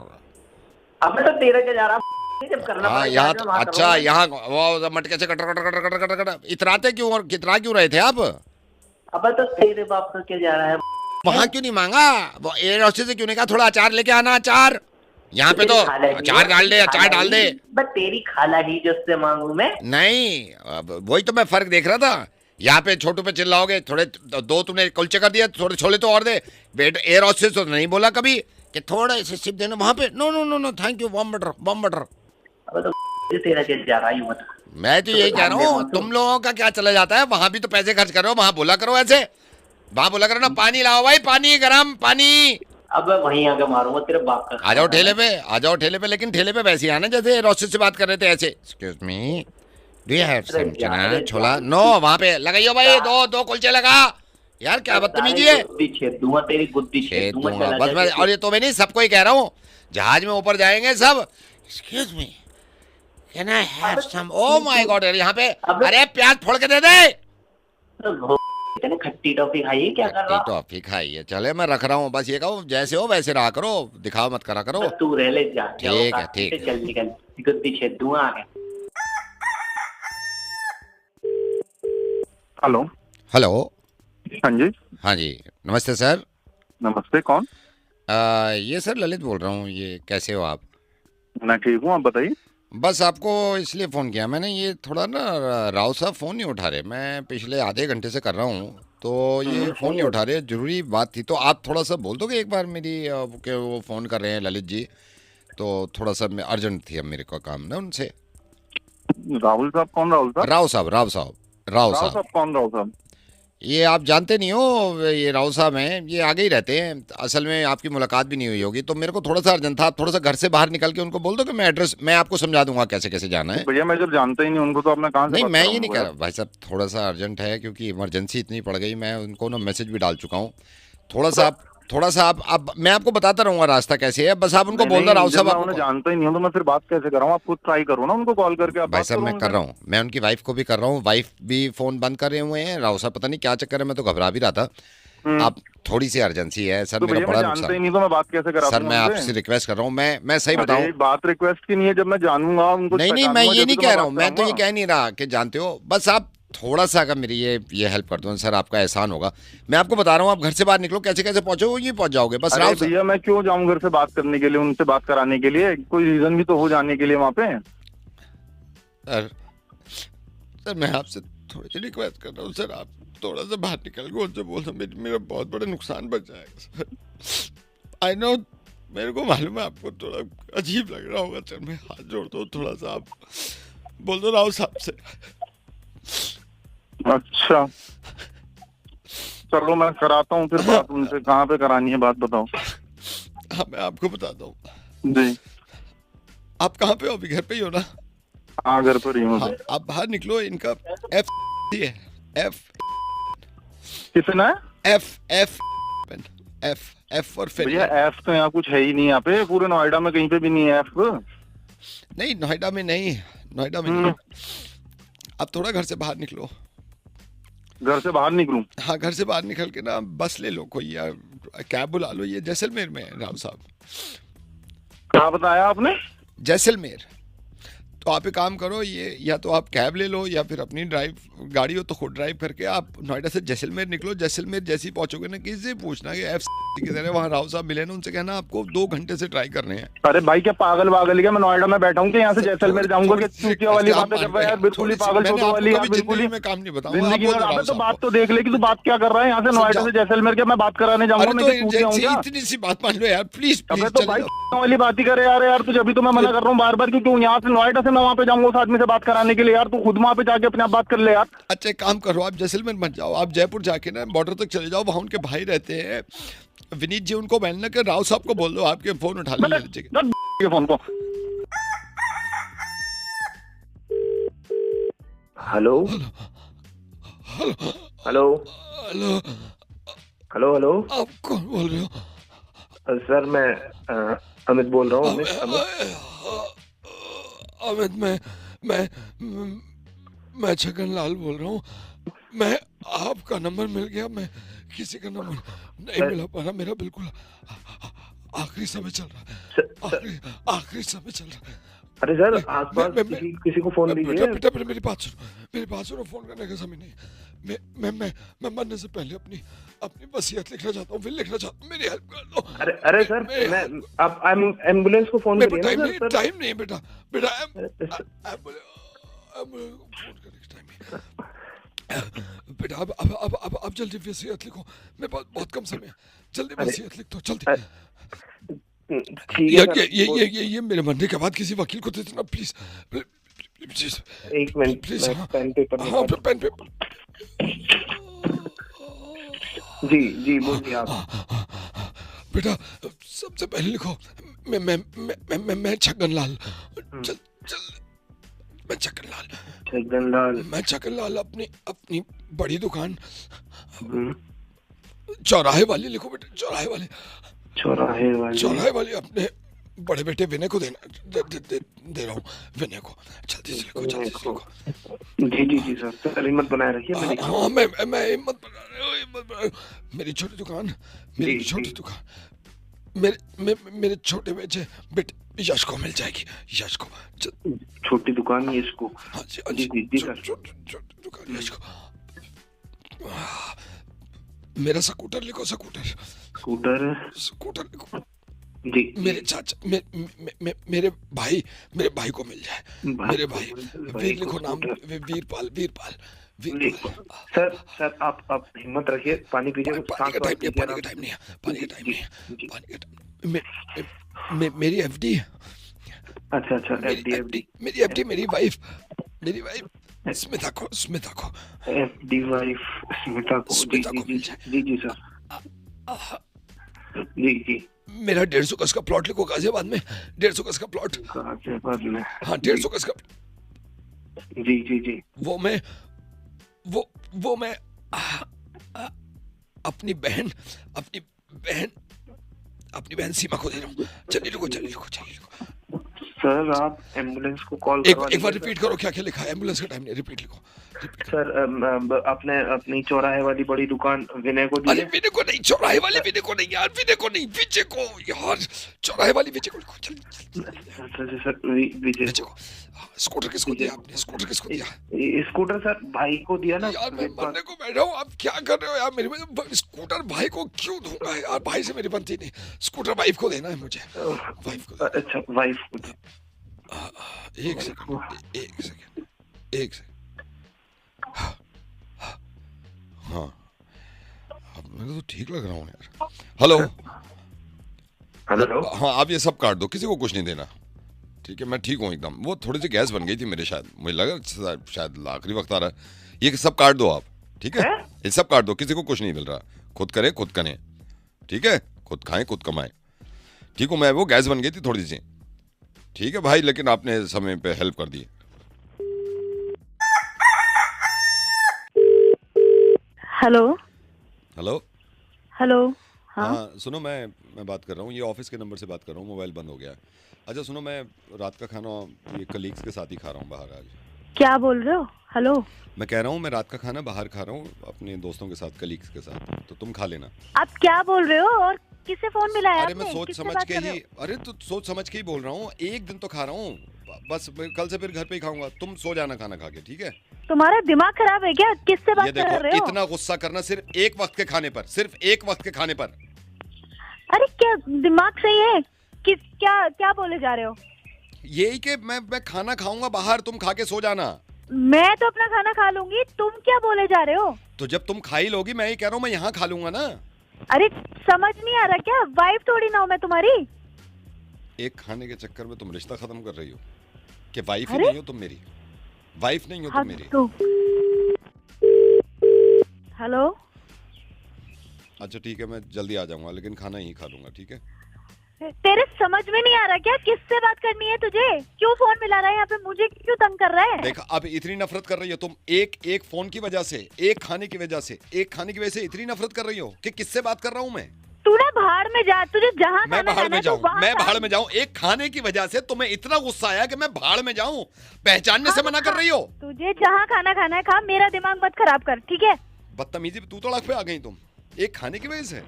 अबे तो तेरा क्या जा रहा? जब करना हाँ पड़े यहाँ जाके तो वहाँ अच्छा, करो। यहाँ वो मटके से कटर कटर कटर कटर कटर कटर इतराते क्यों, और कितना क्यों रहे थे आप? अबे तो तेरे बाप का क्या जा रहा है? वहां क्यों नहीं मांगा? वो एयर हॉस्टेस से क्यों नहीं कहा थोड़ा अचार लेके आना, अचार? यहाँ पे तो तेरी खाला ही अचार है, डाल दे, अचार खाला डाल दे। ही। बस तेरी खाला ही जिससे मांगू मैं। नहीं, अब वही तो मैं फर्क देख रहा था। यहाँ पे छोटू पे चिल्लाओगे, थोड़े दो तुमने कुलचे कर दिया, थोड़े छोले तो और दे। बेट एयर हॉस्टेस तो नहीं बोला कभी कि थोड़ा से सिप देना वहां पे, no no no no thank you warm water warm water. अबे तो तेरा क्या जा रहा है? यूं बता। मैं तो यही कह रहा हूँ, तुम लोगों का क्या चला जाता है, वहां भी तो पैसे खर्च करो, वहां बोला करो ऐसे, वहां बोला करो ना पानी लाओ भाई, पानी गरम पानी। अब वहीं आके मारूंगा तेरे बाप का। आ जाओ ठेले पे, आ जाओ ठेले पे, लेकिन ठेले पे वैसे ही आना जैसे रोस्टेड से बात कर रहे थे ऐसे, excuse me do you have some chana chhola? No, वहां पे लगाइयो भाई, दो कुलचे लगा। यार क्या बदतमीजी है। गुद्दी छेद दूंगा तेरी, गुद्दी छेद दूंगा। दूंगा चला बस मैं, और ये तो मैं नहीं, सबको ही कह रहा हूँ, जहाज में ऊपर जाएंगे सब, excuse me can I have some, oh my God यार यहाँ पे, अरे प्याज फोड़ के दे दे। इतने खट्टी टॉफी खाई, क्या कर रहा? टॉफी खाई है, चले मैं रख रहा हूँ, बस ये कहो जैसे हो वैसे रहा करो, दिखाओ मत करा करो। बस तू रह ले जा। ठीक है, ठीक है। चल निकल, गुद्दी छेद दूंगा आगे। हेलो। हेलो। हाँ जी। हाँ जी नमस्ते सर। नमस्ते, कौन? ये सर ललित बोल रहा हूँ, ये कैसे हो आप? मैं ठीक हूँ, आप बताइए। बस आपको इसलिए फ़ोन किया मैंने, ये थोड़ा ना राव साहब फ़ोन नहीं उठा रहे, मैं पिछले आधे घंटे से कर रहा हूँ, तो ये फ़ोन नहीं उठा रहे, ज़रूरी बात थी, तो आप थोड़ा सा बोल दोगे एक बार मेरी कि वो फ़ोन कर रहे हैं ललित जी, तो थोड़ा सा अर्जेंट थी अब मेरे को काम ना उनसे। राहुल साहब? कौन राहुल साहब? राव साहब, राव साहब, राव राहुल साहब। साहब कौन? राहुल साहब ये आप जानते नहीं हो, ये राव साहब हैं, ये आगे ही रहते हैं, असल में आपकी मुलाकात भी नहीं हुई होगी, तो मेरे को थोड़ा सा अर्जेंट था, आप थोड़ा सा घर से बाहर निकल के उनको बोल दो कि मैं एड्रेस, मैं आपको समझा दूंगा कैसे कैसे जाना है। भैया, मैं जब जानता ही नहीं उनको तो आपने कहाँ से नहीं बात मैं करा ये नहीं उनको कह यार? रहा भाई साहब, थोड़ा सा अर्जेंट है क्योंकि इमरजेंसी इतनी पड़ गई, मैं उनको ना मैसेज भी डाल चुका हूँ, थोड़ा सा आप मैं आपको बताता रहूंगा रास्ता कैसे है, बस आप उनको नहीं, बोलना नहीं, राव जब साहब मैं आपको उन्हें जानता ही नहीं हूँ तो मैं फिर बात कैसे कर रहा हूँ? आप खुद ट्राई करो ना उनको कॉल करके, आप भाई बात साहब करो मैं उनसे। कर रहा हूँ, मैं उनकी वाइफ को भी कर रहा हूँ, वाइफ भी फ़ोन बंद कर रहे हुए हैं, राव साहब पता नहीं क्या चक्कर है, मैं तो घबरा भी रहा था। आप थोड़ी सी अर्जेंसी है सर, तो मेरा भैया बड़ा मैं जानता ही नुकसान। नहीं तो मैं बात कैसे करा सर दूंगा मैं उनसे? आपसे रिक्वेस्ट कर रहा हूँ, मैं सही अरे, बताऊँ। बात रिक्वेस्ट की नहीं है, जब मैं जानूंगा उनको नहीं मैं पहचानूंगा, ये जब नहीं तो कह रहा हूँ, बात मैं तो ये करूंगा। कह नहीं रहा कि जानते हो, बस आप थोड़ा सा अगर मेरी ये हेल्प कर दो सर, आपका एहसान होगा। मैं आपको बता रहा हूँ, आप घर से बाहर निकलो, कैसे कैसे पहुंचो, वो ये पहुंच जाओगे बस। अरे राव भैया, मैं क्यों जाऊँ घर से बात करने के लिए, उनसे बात कराने के लिए? कोई रीजन भी तो हो जाने के लिए वहाँ पे। सर मैं आपसे थोड़ी सी रिक्वेस्ट कर रहा हूँ सर, आप थोड़ा सा बाहर निकल के उनसे बोल दो, मेरा बहुत बड़ा नुकसान बच जाएगा सर। आई नो, मेरे को मालूम है आपको थोड़ा अजीब लग रहा होगा सर, मैं हाथ जोड़ता हूँ, थोड़ा सा आप बोल दो राव साहब से। अच्छा चलो मैं कराता हूँ फिर बात उनसे। कहाँ पे करानी है बात बताओ। हाँ मैं आपको बताता हूँ। जी आप कहाँ पे हो अभी? घर पे ही हो ना? हाँ घर पर ही हूँ। हाँ, आप बाहर निकलो, इनका एफ है, एफ कितना है? एफ एफ एफ एफ और फिर भैया एफ तो यहाँ कुछ है ही नहीं, यहाँ पे पूरे नोएडा में कहीं पे भी नहीं है एफ। नहीं, नोएडा में नहीं, नोएडा में नहीं। आप थोड़ा घर से बाहर निकलो। घर से बाहर निकलूं? हाँ, घर से बाहर निकल के ना बस ले लो कोई, या कैब बुला लो। ये जैसलमेर में है राव साहब। कहाँ बताया आपने? जैसलमेर। तो आप एक काम करो, ये या तो आप कैब ले लो या फिर अपनी गाड़ी हो तो खुद ड्राइव करके आप नोएडा से जैसलमेर निकलो। जैसलमेर जैसे ही पहुंचोगे ना, किसी से पूछना कि एफ की तरह वहाँ राव साहब मिले ना, उनसे कहना आपको 2 घंटे से ट्राई करने हैं। अरे भाई क्या पागल वागल क्या? मैं नोएडा में बैठा हूँ कि यहाँ से जैसलमेर जाऊंगा? क्या चूतिया वाली बातें कर रहा है यार, बिल्कुल ही पागल छोटो वाली यार, बिल्कुल ही। मैं काम नहीं बताऊंगा जिंदगी में अबे तो बात तो देख ले कि तू बात क्या कर रहा है। यहाँ से नोएडा से जैसलमेर के मैं बात कराने जाऊंगा? मैं चूतिया हूँ क्या? इतनी सी बात मान लो यार, प्लीज। अबे तो भाई वाली बात ही करे यार तुझे। अभी तो मैं मना कर रहा हूँ बार बार, क्योंकि यहाँ से नोएडा से मैं वहाँ पे जाऊंगा उस आदमी से बात कराने के लिए यार। तू खुद वहाँ पे जाके अपने आप बात कर ले यार। अच्छा एक काम करो, आप जैसलमेर मत जाओ, आप जयपुर जाके ना बॉर्डर तक चले जाओ। वहाँ उनके भाई रहते हैं विनीत जी, उनको मिलना के राव साहब को बोल दो आपके फोन उठा ले लीजिएगा फोन को। Hello hello hello hello hello hello आप कौन बोल रहे हो? सर मैं अमित बोल रहा हूँ। अमित, मैं छगन लाल बोल रहा हूँ। मैं आपका नंबर मिल गया, मैं किसी का नंबर नहीं मिला पा रहा। मेरा बिल्कुल आखिरी समय चल रहा है, आखिरी समय चल रहा है। अरे सर आसपास किसी को फोन दीजिए। बेटा मेरी बात सुनो, फोन करने का समय नहीं। मैं मरने से पहले अपनी वसीयत लिखना चाहता हूँ, फिर लिखना चाहता हूँ, मेरी हेल्प कर दो। अरे सर मैं आप एम्बुलेंस को फोन करिए ना सर। टाइम नहीं बेटा एम्बुलेंस फोन करने का टाइम नहीं बेटा। अब जल्दी वसीयत लिखो, मेरे पास बहुत कम समय है। जल्दी वसीयत लिख दो, जल्दी। यार ये मेरे मरने के बाद किसी वकील को दे देना प्लीज। एक मिनट प्लीज। Pen paper. हाँ पेन पेपर। जी बोलिए आप। बेटा सबसे पहले लिखो, मैं छगन लाल। मैं छगन लाल अपनी बड़ी दुकान चौराहे वाली लिखो बेटा, चौराहे वाली अपने बड़े बेटे विनय को देना दे रहा हूँ। विनय को जल्दी से लिखो। जी सर हिम्मत बनाए रखिए। हाँ मैं हिम्मत बना रहा हूँ। मेरी छोटी दुकान मेरे छोटे बेटे यश को मिल जाएगी। यश को छोटी दुकान यश को। हाँ जी छोटी दुकान यश को। मेरा स्कूटर लिखो, स्कूटर लिखो। जी मेरे चाचा मेरे भाई को मिल जाए। मेरे भाई वीर लिखो, नाम वीरपाल। सर आप हिम्मत रखिए, पानी पीजिए। पानी का टाइम नहीं है। मेरी एफडी। अच्छा एफडी। मेरी एफडी मेरी वाइफ स्मिता को एफडी वाइफ स्मिता को मिल जाए। जी सर। जी मेरा 150 गज का प्लॉट लिखो गाजियाबाद में। 150 गज का प्लॉट गाजियाबाद में। हाँ 150 गज का। जी वो मैं अपनी बहन सीमा को दे रहा हूँ। चलिए लिखो। सर आप एम्बुलेंस को कॉल एक बार रिपीट करो, क्या लिखा है? एम्बुलेंस का टाइम नहीं, रिपीट लिखो। सर आपने अपनी चौराहे वाली बड़ी दुकान विनय को दी। अरे विनय को नहीं, चौराहे वाली विनय को नहीं यार, विजय को नहीं, विजय को यार। चौराहे वाली विजय को लिखो। सर विजय को। स्कूटर किसको दिया आपने? स्कूटर सर भाई को दिया ना यार। मैं मरने को बैठा हूँ, आप क्या कर रहे हो यार? मेरे स्कूटर भाई को क्यों दूंगा यार? भाई से मेरी बनती नहीं। स्कूटर वाइफ को देना है मुझे, वाइफ को। अच्छा वाइफ को। एक सेकंड। हाँ अब मैं तो ठीक लग रहा हूँ यार। हेलो। हेलो। हाँ आप ये सब काट दो, किसी को कुछ नहीं देना, ठीक है? मैं ठीक हूँ एकदम। वो थोड़ी सी गैस बन गई थी मेरे, शायद मुझे लगा शायद आखिरी वक्त आ रहा है। ये सब काट दो आप, ठीक है? ये सब काट दो, किसी को कुछ नहीं मिल रहा। खुद करे खुद करें, ठीक है? खुद खाएं खुद कमाएं, ठीक हूँ मैं। वो गैस बन गई थी थोड़ी सी, ठीक है भाई, लेकिन आपने समय पे हेल्प कर दी। Hello hello. हेलो। हाँ हाँ सुनो, मैं बात कर रहा हूँ, ये ऑफिस के नंबर से बात कर रहा हूँ, मोबाइल बंद हो गया। अच्छा सुनो, मैं रात का खाना ये कलीग्स के साथ ही खा रहा हूँ बाहर आज। क्या बोल रहे हो? हेलो। मैं कह रहा हूँ मैं रात का खाना बाहर खा रहा हूँ अपने दोस्तों के साथ, कलीग्स के साथ, तो तुम खा लेना। आप क्या बोल रहे हो और किससे फोन मिलाया अरे आपने? मैं सोच किससे समझ बात के कर रहे ही, अरे तो सोच समझ के ही बोल रहा हूँ। एक दिन तो खा रहा हूँ, बस कल से फिर घर पे ही खाऊंगा। तुम सो जाना खाना खा के, ठीक है? हो? तुम्हारा दिमाग खराब है क्या? किससे ये बात कर देखो, रहे हो? इतना गुस्सा करना सिर्फ एक वक्त के खाने पर, सिर्फ एक वक्त के खाने पर। अरे क्या दिमाग सही है? क्या क्या बोले जा रहे हो? यही कि मैं खाना खाऊंगा बाहर, तुम खा के सो जाना। मैं तो अपना खाना खा लूंगी, तुम क्या बोले जा रहे हो? तो जब तुम खा ही लोगी, मैं ही कह रहा हूँ मैं यहाँ खा लूंगा ना। अरे समझ नहीं आ रहा क्या? वाइफ थोड़ी ना हूँ मैं तुम्हारी। एक खाने के चक्कर में तुम रिश्ता खत्म कर रही हो कि वाइफ ही अरे? नहीं हो तुम मेरी, वाइफ नहीं हो तुम मेरी। हेलो। अच्छा ठीक है, मैं जल्दी आ जाऊंगा, लेकिन खाना ही खा लूंगा, ठीक है? तेरे समझ में नहीं आ रहा क्या? किससे बात करनी है तुझे? क्यों फोन मिला रहा है यहाँ पे? मुझे क्यों तंग कर रहा है? देख अब इतनी नफरत कर रही हो तुम, एक फोन की वजह से, एक खाने की वजह से, एक खाने की वजह से इतनी नफरत कर रही हो कि किससे बात कर रहा हूँ मैं? तू ना भाड़ में जा, तुझे जहाँ मैं खाना भाड़ खाना में है, तू जाऊं, वहाँ मैं खा। भाड़ में जाऊं? एक खाने की वजह से तुम्हें इतना गुस्सा आया कि मैं भाड़ में जाऊं? पहचानने से मना कर रही हो? तुझे जहाँ खाना खाना है खा, मेरा दिमाग मत खराब कर, ठीक है? बदतमीजी पे तू तड़ाक पे आ गई तुम, एक खाने की वजह से।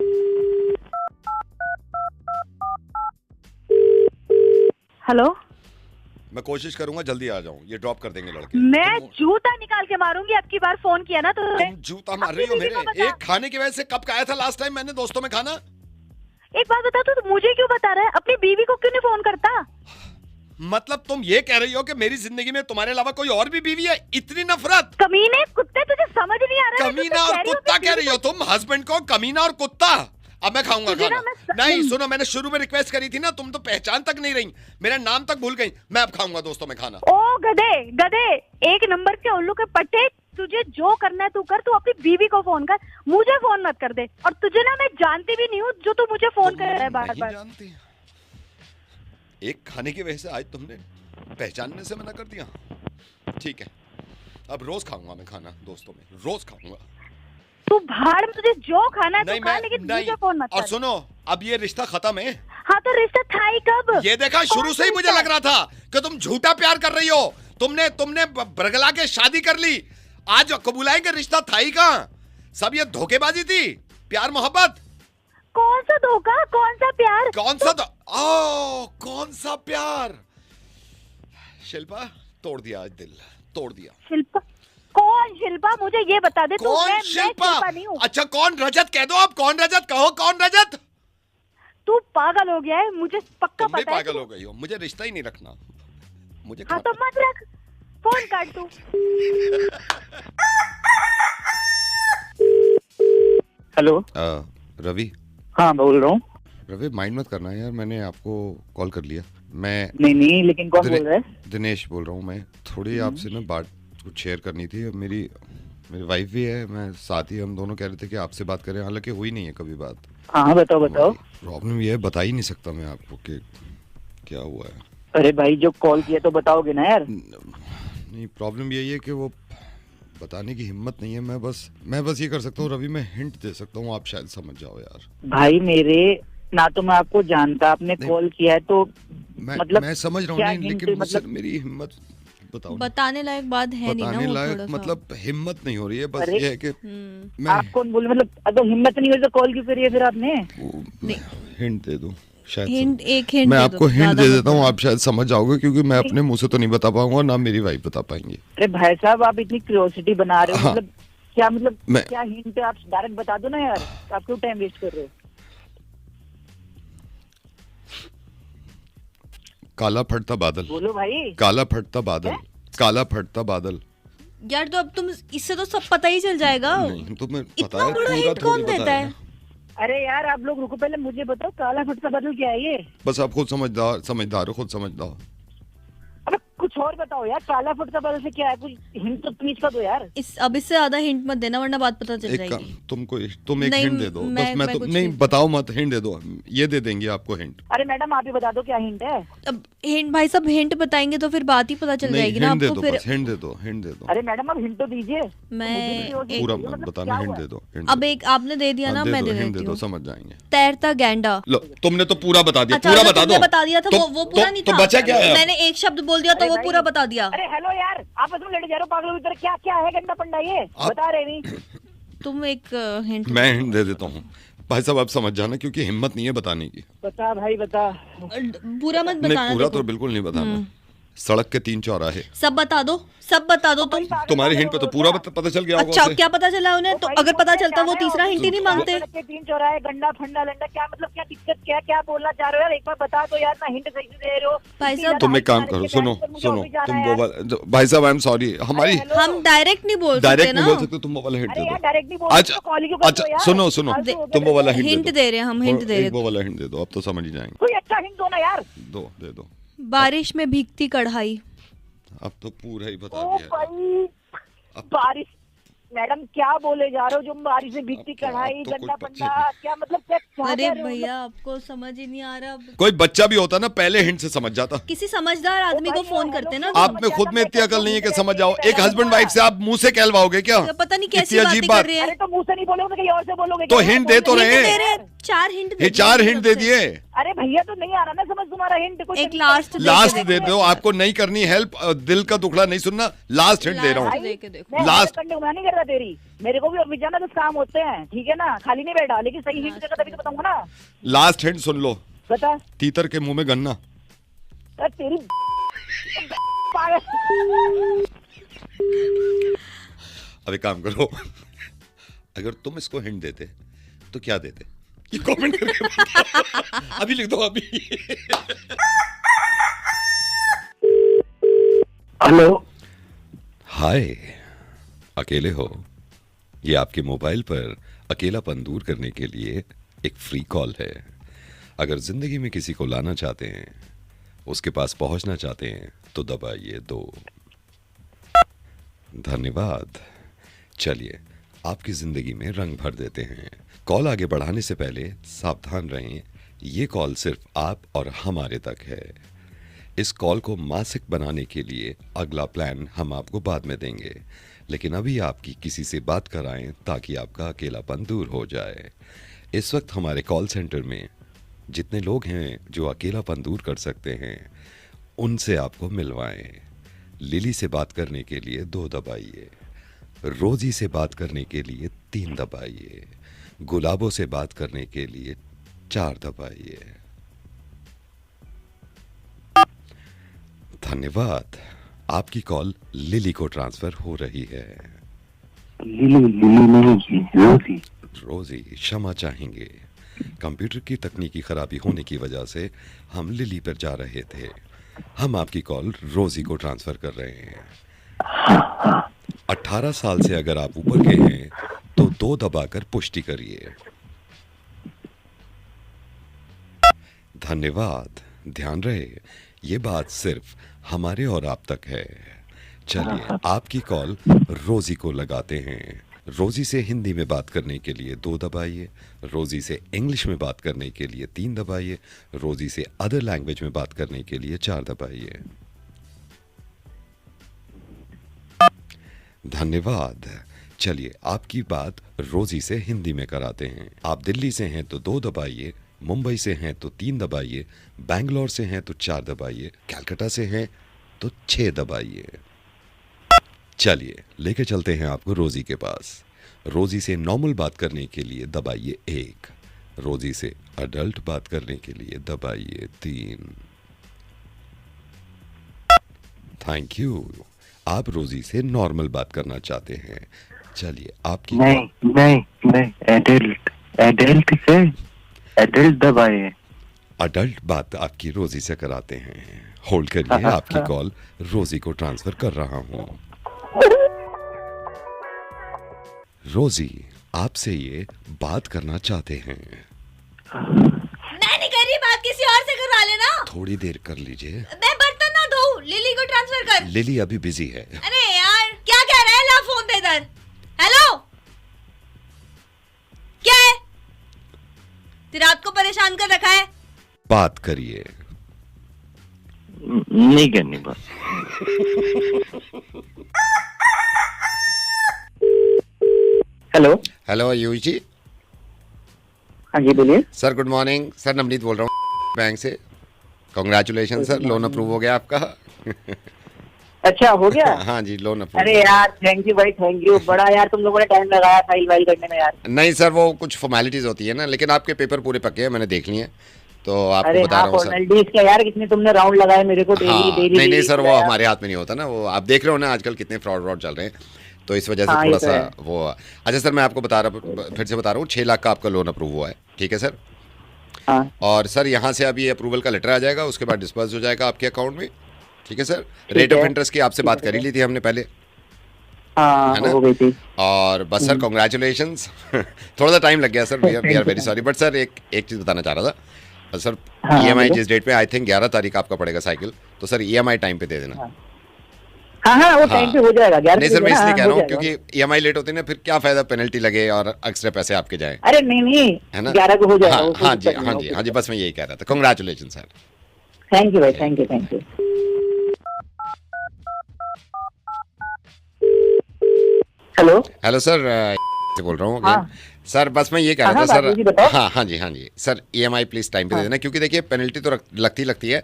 हेलो। मैं कोशिश करूंगा जल्दी आ जाऊं, ये ड्रॉप कर देंगे लड़के। मैं जूता निकाल के मारूंगी अब की बार फोन किया ना तो। तुम जूता मार रही हो अपनी बीवी को मेरे? बता। एक खाने की वजह से कब खाया था लास्ट टाइम मैंने दोस्तों में खाना? एक बात बता, तू मुझे क्यों बता रहा है? अपनी बीवी को क्यों नहीं फोन करता? मतलब तुम ये कह रही हो कि मेरी जिंदगी में तुम्हारे अलावा कोई और भी बीवी है? इतनी नफरत? कमीने कुत्ते, तुझे समझ नहीं आ रहा है? मैं कमीना तुझसे और कह रही हूँ कुत्ता अपनी कह बीवी रही हो तुम हस्बैंड को? कमीना और कुत्ता। अब मैं खाऊंगा तुझे खाना। ना मैं नहीं सुनो, मैंने शुरू में रिक्वेस्ट करी थी ना, तुम तो पहचान तक नहीं रही, मेरा नाम तक भूल गई। मैं अब खाऊंगा दोस्तों में खाना। ओ गधे गधे, एक नंबर के उल्लू के पट्टे, तुझे जो करना है तू कर, तू अपनी बीवी को फोन कर, मुझे फोन मत कर दे। और तुझे ना मैं जानती भी नहीं हूँ जो तू मुझे फोन कर रहा है बार नहीं बार। जानती, एक खाने की वजह से आज तुमने पहचानने से मना कर दिया। ठीक है, अब रोज खाऊंगा मैं खाना दोस्तों में, रोज खाऊंगा। तू भाड़ में, तुझे जो खाना है नहीं तो खा, मैं लेकिन नहीं। मुझे फोन मत और कर। सुनो, अब ये रिश्ता खत्म है। हाँ तो रिश्ता था ही कब? ये देखा, शुरू से ही मुझे लग रहा था कि तुम झूठा प्यार कर रही हो। तुमने बरगला के शादी कर ली, आज कबूलाएंगे रिश्ता था ही कहाँ? सब ये धोखेबाजी थी, प्यार मोहब्बत। कौन सा धोखा, कौन सा प्यार? कौन सा कौन सा प्यार? शिल्पा तोड़ दिया आज दिल, तोड़ दिया। शिल्पा? कौन शिल्पा? मुझे ये बता दे। तू कौन मैं शिल्पा? नहीं हूँ। अच्छा कौन? रजत कह दो आप, कौन रजत? कहो कौन रजत? तू पागल हो गया है, मुझे पक्का तुम भी पता है। पागल हो गई हो, मुझे रिश्ता ही नहीं रखना मुझे। हाँ तो मत रख, फोन काट तू। हेलो। रवि। हाँ बोल रहा हूँ। रवि माइंड मत करना यार, मैंने आपको कॉल कर लिया। मैं नहीं, लेकिन कौन बोल रहा है? दिनेश बोल रहा हूँ। मैं थोड़ी आपसे ना बात कुछ शेयर करनी थी। मेरी वाइफ भी है, मैं साथ ही, हम दोनों कह रहे थे कि आपसे बात करें, हालांकि हुई नहीं है कभी बात। हाँ बताओ। प्रॉब्लम ये है, बता ही नहीं सकता मैं आपको कि क्या हुआ है। अरे भाई जो कॉल किया तो बताओगे ना यार। नहीं, प्रॉब्लम यही है कि वो बताने की हिम्मत नहीं है। मैं बस ये कर सकता हूँ रवि, मैं हिंट दे सकता हूँ, आप शायद समझ जाओ यार। भाई मेरे ना तो मैं आपको जानता, आपने कॉल किया है तो मतलब मैं समझ रहा हूँ, क्या नहीं, hint लेकिन मुझसे मतलब मेरी हिम्मत बताओ ना। बताने लायक बात है नहीं ना, बताने वो लायक थोड़ा सा। मतलब हिम्मत नहीं हो रही है, बस अरे, ये है कि मैं आप कौन बोले? मतलब अगर हिम्मत नहीं हुई तो कॉल क्यों करी है फिर आपने? हिंट दे दूं शायद। हिंट, एक हिंट मैं दे आपको दो, हिंट ज्यादा दे मत देता हूँ, बोलो। आप शायद समझ जाओगे, क्योंकि मैं अपने मुंह से तो नहीं बता पाऊंगा, ना मेरी वाइफ बता पाएंगे। अरे भाई साहब आप इतनी क्यूरियोसिटी बना रहे हो, हाँ। मतलब क्या, मतलब मैं- क्या हिंट है? आप डायरेक्ट बता दो ना यार, आप क्यों टाइम वेस्ट कर रहे हो? काला फटता बादल, बोलो भाई। काला फटता बादल, काला फटता बादल। यार तो अब तुम इससे तो सब पता ही चल जाएगा। नहीं तो मैं पता इतना है बड़ा पूरा हिंट थोड़ी कौन पता देता है? अरे यार आप लोग रुको, पहले मुझे बताओ काला फटका बदल क्या है ये? बस आप खुद समझदार हो, खुद समझदार। अबे कुछ और बताओ यार, काला फटका बदल से क्या है? कुछ हिंट तो प्लीज कर दो यार। अब इससे ज्यादा हिंट मत देना वरना बात पता चल एक काम, जाएगी। तुम एक नहीं, हिंट दे दो बस। मैं तो कुछ नहीं, नहीं। बताओ मत, हिंट दे दो, ये दे देंगे आपको हिंट। अरे मैडम आप ही बता दो क्या हिंट है। अब हिंट भाई साहब हिंट बताएंगे तो फिर बात ही पता चल नहीं, जाएगी ना हिंट दे आपको दो फिर। बस, हिंट दे दो, हिंट दे दो। अरे मैडम अब हिंट तो दीजिए। मैं पूरा मत बताना, हिंट दे दो, हिंट अब दे एक आपने दे दिया दो। ना, हाँ, मैं दे हिंट देती दे दो, हूँ। समझ जाएंगे। तैरता गैंडा। लो तुमने तो पूरा बता दिया। अच्छा, पूरा अगर बता तुमने दो। बता दिया था वो पूरा नहीं तो था। बचा क्या है? मैंने एक शब्द बोल दिया तो अरे वो भाई। पूरा बता दिया। अरे हेलो यार, आप इसमें लड़ जा रहे हो पागलों की तरह। क्या क्या है गंदा पंडा ये? बता रहे नहीं। तुम एक हिंट। मैं हिंट दे देता हूँ भाई साहब, आप समझ जाना क्योंकि हिम्मत नहीं है बताने की। बता भाई बता। पूरा मत नहीं, बताना। पूरा देखो। तो बिल्कुल नहीं बताना। सड़क के 3 चौराहे। सब बता दो, सब बता दो तुम। तुम्हारे हिंट पे तो पूरा पता चल गया होगा अच्छा उसे। क्या पता चला उन्हें? तो अगर पता चलता वो तीसरा हिंट ही नहीं मांगते। 3 चौराहे गंडा फंडा लंडा, क्या मतलब? क्या दिक्कत क्या क्या बोलना चाह रहे हो यार? एक बार बता दो यार, ना हिंट सही से दे रहे हो। भाई साहब, तुम एक काम करो, सुनो सुनो, तुम वो वाला, भाई साहब आई एम सॉरी, हमारी हम डायरेक्ट नहीं बोल सकते डायरेक्ट ना। नहीं बोल सकते, तुम वो वाला हिंट दे अरे दो। यार डायरेक्ट नहीं बोल अच्छा सकते, कॉल ही क्यों करते अच्छा, हो यार? सुनो सुनो, फालतू हो तुम वो वाला हिंट हिंट दे रहे हैं हम, हिंट दे रहे एक वो वाला हिंट दे दो, अब तो समझ ही जाएंगे। कोई अच्छा हिंट दो ना यार। दे दो। बारिश में भीगती कढ़ाई। अब तो पूरा ही बता ओ दिया। भाई बारिश, मैडम क्या बोले जा रहे हो? जो बारिश में भीगती कढ़ाई अब तो गंदा कुछ पंडा, क्या मतलब? क्या चाह अरे रहे हो? भैया आपको समझ ही नहीं आ रहा। कोई बच्चा भी होता ना पहले हिंट से समझ जाता। किसी समझदार आदमी को फोन करते ना। आप में खुद में इतनी अकल नहीं है कि समझ जाओ। एक हस्बैंड वाइफ से आप मुंह से कहलवाओगे क्या? पता नहीं कैसी इतनी बातें अजीब कर बात। रहे हैं। अरे तो मुंह से नहीं बोलोगे तो कहीं और से बोलोगे तो क्या? हिंट दे तो रहे हिंट हैं। दे रहे हैं, 4 हिंट ये 4 हिंट दे दिए। अरे भैया तो नहीं आ रहा ना समझ तुम्हारा हिंट। कुछ एक लास्ट लास्ट दे दो, आपको नहीं करनी हेल्प, दिल का दुखड़ा नहीं सुनना। लास्ट हिंट दे रहा हूँ। दे के देखो। मैं लास्ट- कंडे उड़ा नहीं करता तेरी। मेरे को भी ऑफिस जाना, तो काम होते हैं, ठीक है ना? खाली नहीं बैठा, लेकिन सही हिंट देगा तभी तो बताऊंगा ना। लास्ट हिंट सुन लो। बता। तीतर के मुंह में गन्ना। अरे तेरी पागल। अब एक काम करो, अगर तुम इसको हिंट देते तो क्या देते? ये कमेंट करके बताओ। अभी लिख दो अभी। हेलो। हाय, अकेले हो? ये आपके मोबाइल पर अकेलापन दूर करने के लिए एक फ्री कॉल है। अगर जिंदगी में किसी को लाना चाहते हैं, उसके पास पहुंचना चाहते हैं, तो दबाइए 2। धन्यवाद। चलिए आपकी जिंदगी में रंग भर देते हैं। कॉल आगे बढ़ाने से पहले सावधान रहें, ये कॉल सिर्फ आप और हमारे तक है। इस कॉल को मासिक बनाने के लिए अगला प्लान हम आपको बाद में देंगे, लेकिन अभी आपकी किसी से बात कराएं ताकि आपका अकेलापन दूर हो जाए। इस वक्त हमारे कॉल सेंटर में जितने लोग हैं जो अकेलापन दूर कर सकते हैं, उनसे आपको मिलवाएं। लिली से बात करने के लिए 2 दबाइए, रोजी से बात करने के लिए 3 दबाइए, गुलाबों से बात करने के लिए 4 दबाइए। धन्यवाद। आपकी कॉल लिली को ट्रांसफर हो रही है। रोजी। रोजी क्षमा चाहेंगे, कंप्यूटर की तकनीकी खराबी होने की वजह से हम लिली पर जा रहे थे। हम आपकी कॉल रोजी को ट्रांसफर कर रहे हैं। 18 साल से अगर आप ऊपर के हैं तो 2 दबाकर पुष्टि करिए। धन्यवाद। ध्यान रहे, ये बात सिर्फ हमारे और आप तक है। चलिए आपकी कॉल रोजी को लगाते हैं। रोजी से हिंदी में बात करने के लिए 2 दबाइए, रोजी से इंग्लिश में बात करने के लिए 3 दबाइए, रोजी से अदर लैंग्वेज में बात करने के लिए 4 दबाइए। धन्यवाद। चलिए आपकी बात रोजी से हिंदी में कराते हैं। आप दिल्ली से हैं तो 2 दबाइए, मुंबई से हैं तो 3 दबाइए, बैंगलोर से हैं तो 4 दबाइए, कलकत्ता से हैं तो 6 दबाइए। चलिए लेके चलते हैं आपको रोजी के पास। रोजी से नॉर्मल बात करने के लिए दबाइए 1, रोजी से अडल्ट बात करने के लिए दबाइए 3। Thank you. आप रोजी से नॉर्मल बात करना चाहते हैं। चलिए आपकी नहीं एडल्ट से एडल्ट दबाइए। अडल्ट बात आपकी रोजी से कराते हैं। होल्ड करिए, आपकी कॉल रोजी को ट्रांसफर कर रहा हूं। रोजी आपसे ये बात करना चाहते हैं। मैं नहीं कर रही बात, किसी और से करवा लेना। थोड़ी देर कर लीजिए। मैं बर्तन ना धोऊं, लिली को ट्रांसफर कर। लिली अभी बिजी है। अरे यार क्या कह रहा है, ला फोन दे इधर। हेलो, क्या है? तेरी रात को परेशान कर रखा है। बात करिए। नहीं करनी बस। हेलो। हेलो आयुष जी। हाँ जी बोलिए। Sir good morning. Sir Navneet बोल रहा हूँ बैंक से। कॉन्ग्रेचुलेशन सर, लोन अप्रूव हो गया आपका। अच्छा हो गया। हाँ जी, लोन अप्रूव। अरे यार थैंक यू भाई, थैंक यू। बड़ा यार तुम लोगों ने टाइम लगाया फाइल वाइल करने में यार। नहीं सर, वो कुछ फॉर्मेलिटीज होती है ना, लेकिन आपके पेपर पूरे पक्के हैं, मैंने देख लिए हैं, तो आपको अरे बता हाँ रहा हूँ सर। फॉर्मेलिटीज क्या यार, कितने तुमने राउंड लगाए मेरे को डेली हाँ, डेली। नहीं सर, वो हमारे हाथ में नहीं होता ना, वो आप देख रहे हो ना आजकल कितने फ्रॉड चल रहे हैं, तो इस वजह से हाँ, थोड़ा ये तो सा है। वो। अच्छा सर, मैं आपको फिर से बता रहा हूँ, 6 लाख का आपका लोन अप्रूव हुआ है, ठीक है सर। हाँ। और सर यहाँ से अभी अप्रूवल का लेटर आ जाएगा, उसके बाद डिस्पर्स हो जाएगा आपके अकाउंट में, ठीक है सर। रेट ऑफ इंटरेस्ट की आपसे बात कर ही ली थी हमने पहले, हाँ है ना? हो गई थी। और बस सर कॉन्ग्रेचुलेशंस। थोड़ा सा टाइम लग गया sir, we are very sorry, but sir एक चीज़ बताना चाह रहा था सर। हाँ, EMI बोलो। जिस डेट पे आई थिंक 11 तारीख आपका पड़ेगा साइकिल, तो सर EMI टाइम पे दे देना। हाँ हाँ वो टाइम पे हो जाएगा। 11 नहीं सर, मैं इसलिए कह रहा हूँ हो जाएगा। क्योंकि EMI लेट होती है ना, फिर क्या फायदा पेनल्टी लगे और एक्स्ट्रा पैसे आपके जाए, अरे नहीं नहीं, है ना? 11 को हो जाएगा। हाँ वो कोई हाँ जी, दिक्कत नहीं हाँ है, जी, वो हाँ जी, बस मैं यही कह रहा था। Congratulation sir. थैंक यू भाई, thank you thank you. Hello. Hello sir, से बोल रहा हूँ हाँ। again। सर बस मैं ये कह रहा हाँ, था हाँ, बाबू जी बताओ। सर। हाँ हाँ जी, हाँ जी सर, EMI प्लीज टाइम पे दे देना, क्योंकि देखिए पेनल्टी तो लगती है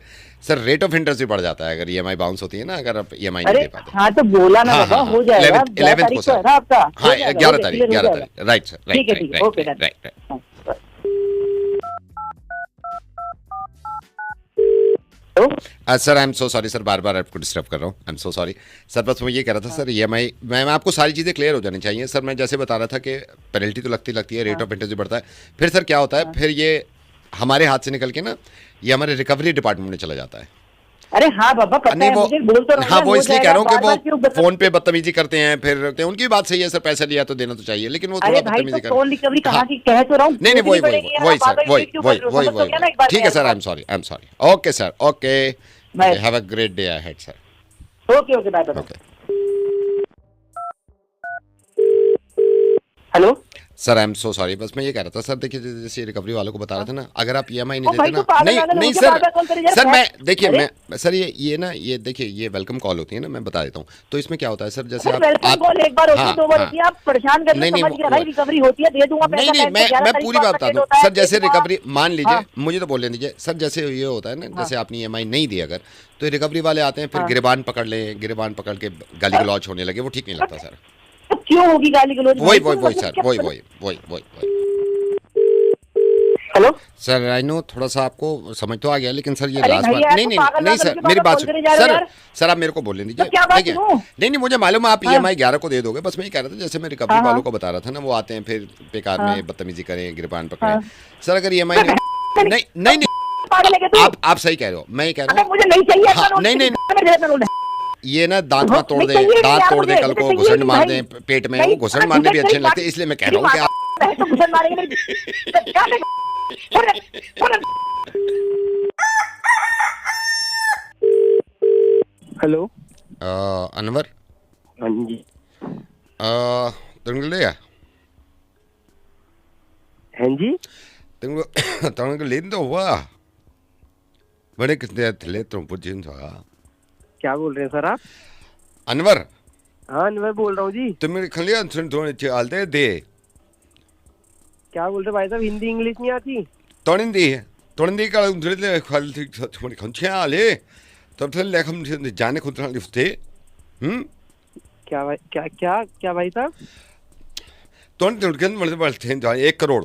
सर, रेट ऑफ इंटरेस्ट भी बढ़ जाता है अगर EMI बाउंस होती है ना, अगर आप EMI नहीं अरे दे पाते। हाँ तो बोला ना हाँ, बाबा, हाँ, हो जाएगा। 11th को तारीख को है सर। ना आपका? हाँ 11 तारीख, 11 तारीख, राइट सर, ठीक है राइट ठीक है, okay right right. Done. Sir I am so sorry sir, बार बार आपको डिस्टर्ब कर रहा हूँ, I am so sorry sir. बस मैं ये कह रहा था सर, EMI मैं आपको सारी चीज़ें क्लियर हो जानी चाहिए सर। मैं जैसे बता रहा था कि पेनल्टी तो लगती है, रेट ऑफ इंटरेस्ट भी बढ़ता है, फिर सर क्या होता है, फिर ये हमारे हाथ से निकल के ना, ये हमारे रिकवरी डिपार्टमेंट में चला जाता है। अरे हाँ बाबा पता नहीं है वो, मुझे, बोल तो रहा हूँ हाँ ना, वो हो इसलिए कह जाएगा, रहा हूँ बार-बार कि क्यों वो फोन पे बदतमीजी करते हैं, फिर उनकी बात सही है सर, पैसा लिया तो देना तो चाहिए, लेकिन वो थोड़ा अरे भाई बदतमीजी तो फोन रिकवरी कहाँ हाँ। की कह तो रहा हूँ। नहीं वही पूछनी वही पड़ेगी यार, वही आप सर, पागल वही क्यों वही कर रहे हो? वही समझ तो क्या ना एक वही बार ठीक है मेरे सर, आई एम बात। Sorry okay sir, okay, Bye. Have a great day ahead sir. Okay okay bye bye. Okay hello sir, I am so sorry, बस मैं ये कह रहा था सर, देखिए जैसे रिकवरी वालों को बता रहा था ना, अगर आप EMI नहीं ओ भाई देते तो पागल ना, वागल नहीं हो के सर, बार-बार कॉल करे यार, सर मैं देखिए अरे? मैं सर ये ना, ये देखिए ये वेलकम कॉल होती है ना, मैं बता देता हूँ, तो इसमें क्या होता है सर, जैसे वेलकम आप कॉल एक बार होती है, हाँ, 2 बार हाँ। होती है, आप परेशान कर नहीं, रहे हो, नहीं, समझ गया भाई, रिकवरी होती है, दे दूंगा पैसा। नहीं मैं पूरी बात बता दूं सर, जैसे रिकवरी मान लीजिए, मुझे तो बोलने दीजिए सर, जैसे ये होता है ना, जैसे आपने EMI नहीं दी अगर, तो रिकवरी वाले आते हैं, फिर गिरबान पकड़ लें, गिरबान पकड़ के गाली गलौज होने लगे, वो ठीक नहीं लगता सर। क्यों होगी गाली गलौज? वही सर, वही। हेलो सर आई नो, थोड़ा सा आपको समझ तो आ गया, लेकिन सर ये अरे लास्ट भैया, बार तो पागल नहीं वागल सर, के मेरी बाबा बात कॉल करे जा रहे हो सर, यार। सर आप मेरे को बोलने दीजिए, तो क्या बात ठीक है? करूं? नहीं मुझे मालूम है आप EMI 11 को दे दोगे, बस मैं ये कह रहा था, जैसे मैं रिकवरी हाँ, वालों को बता रहा था ना, वो आते हैं फिर बेकार में बदतमीजी करें, गिरबान पकड़ें। हाँ। सर अगर EMI नहीं पागल है क्या तू? आप सही कह रहे हो, मैं ये कह रहा अबे हूँ, मुझे नहीं चाहिए हाँ, ऐसा नहीं, नहीं ये ना दांत हाँ, में तोड़ नहीं दे, चाहिए दांत यार तोड़ दे मुझे, कल मुझे को, चाहिए घुसड़ नहीं मार भाई। दे पेट में, नहीं, वो घुसड़ मारने भी अच्छे नहीं लगते, इसलिए मैं कह रहा हूँ कि आप तो घुसड़ मारेंगे नहीं। क्या ले- हेलो अनवर हाँ जी तुमको लिया हैं जी तुमको लीन तो हुआ बड़े कितने थे तुम पुजिन था क्या बोल रहे हैं सर आप? अनवर हाँ अनवर बोल रहा हूँ जी। तुम मेरे खलिया सुन थोड़े चलते दे क्या बोल रहे भाई साहब, हिंदी इंग्लिश नहीं आती? तोड़ंदी का उधर खाली थोड़ी खंचे आले तब से लेखम जाने खुद लिखते क्या भाई क्या क्या क्या भाई साहब? तोड़न मतलब बढ़ते हैं 1 करोड़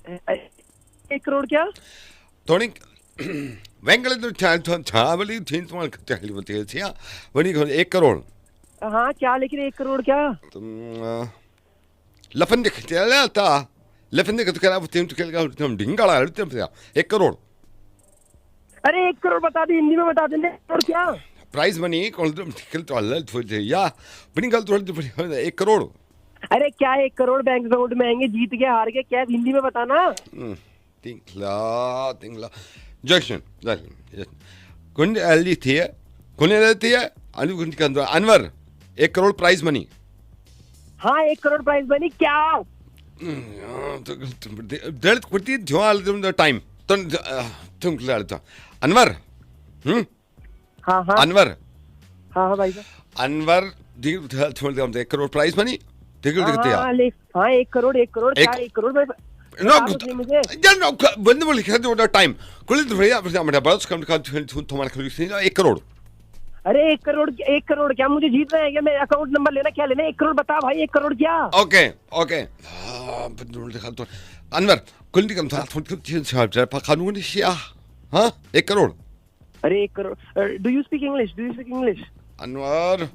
1 करोड़ क्या? तोड़ी वेंगल तो छावली थीन तुम्हारे खत्याली बोलते हैं क्या बनी 1 करोड़ हाँ क्या, लेकिन 1 करोड़ क्या? तुम लफन दिखते था लफन दिख तो क्या तुम ढिंगाड़ा 1 करोड़ अरे 1 करोड़ बता दे, हिंदी में बता देंगे। 1 करोड़ क्या? प्राइस मनी कौन तो निकल तो अल्लाह थोड़ी या बनी गल थोड़ी 1 करोड़ अरे क्या 1 करोड़ बैंक अकाउंट में आएंगे, जीत के हार के, क्या हिंदी में बताना। तिंगला जैक्शन कुन एलजी थी अनवर 1 करोड़ प्राइज मनी। हाँ 1 करोड़ प्राइस बनी क्या। टाइम अनवर हाँ हाँ अनवर हाँ भाई साहब। Anwar 1 crore prize money. हाँ 1 करोड़ 1 करोड़ क्या 1 करोड़ में मुझे टाइम 1 करोड़। अरे 1 करोड़ क्या मुझे जीतना है क्या, मैं अकाउंट नंबर लेना क्या लेना, 1 करोड़ बता भाई 1 करोड़ क्या। ओके ओके अनवर हाँ 1 करोड़। अरे 1 crore do you speak English Anwar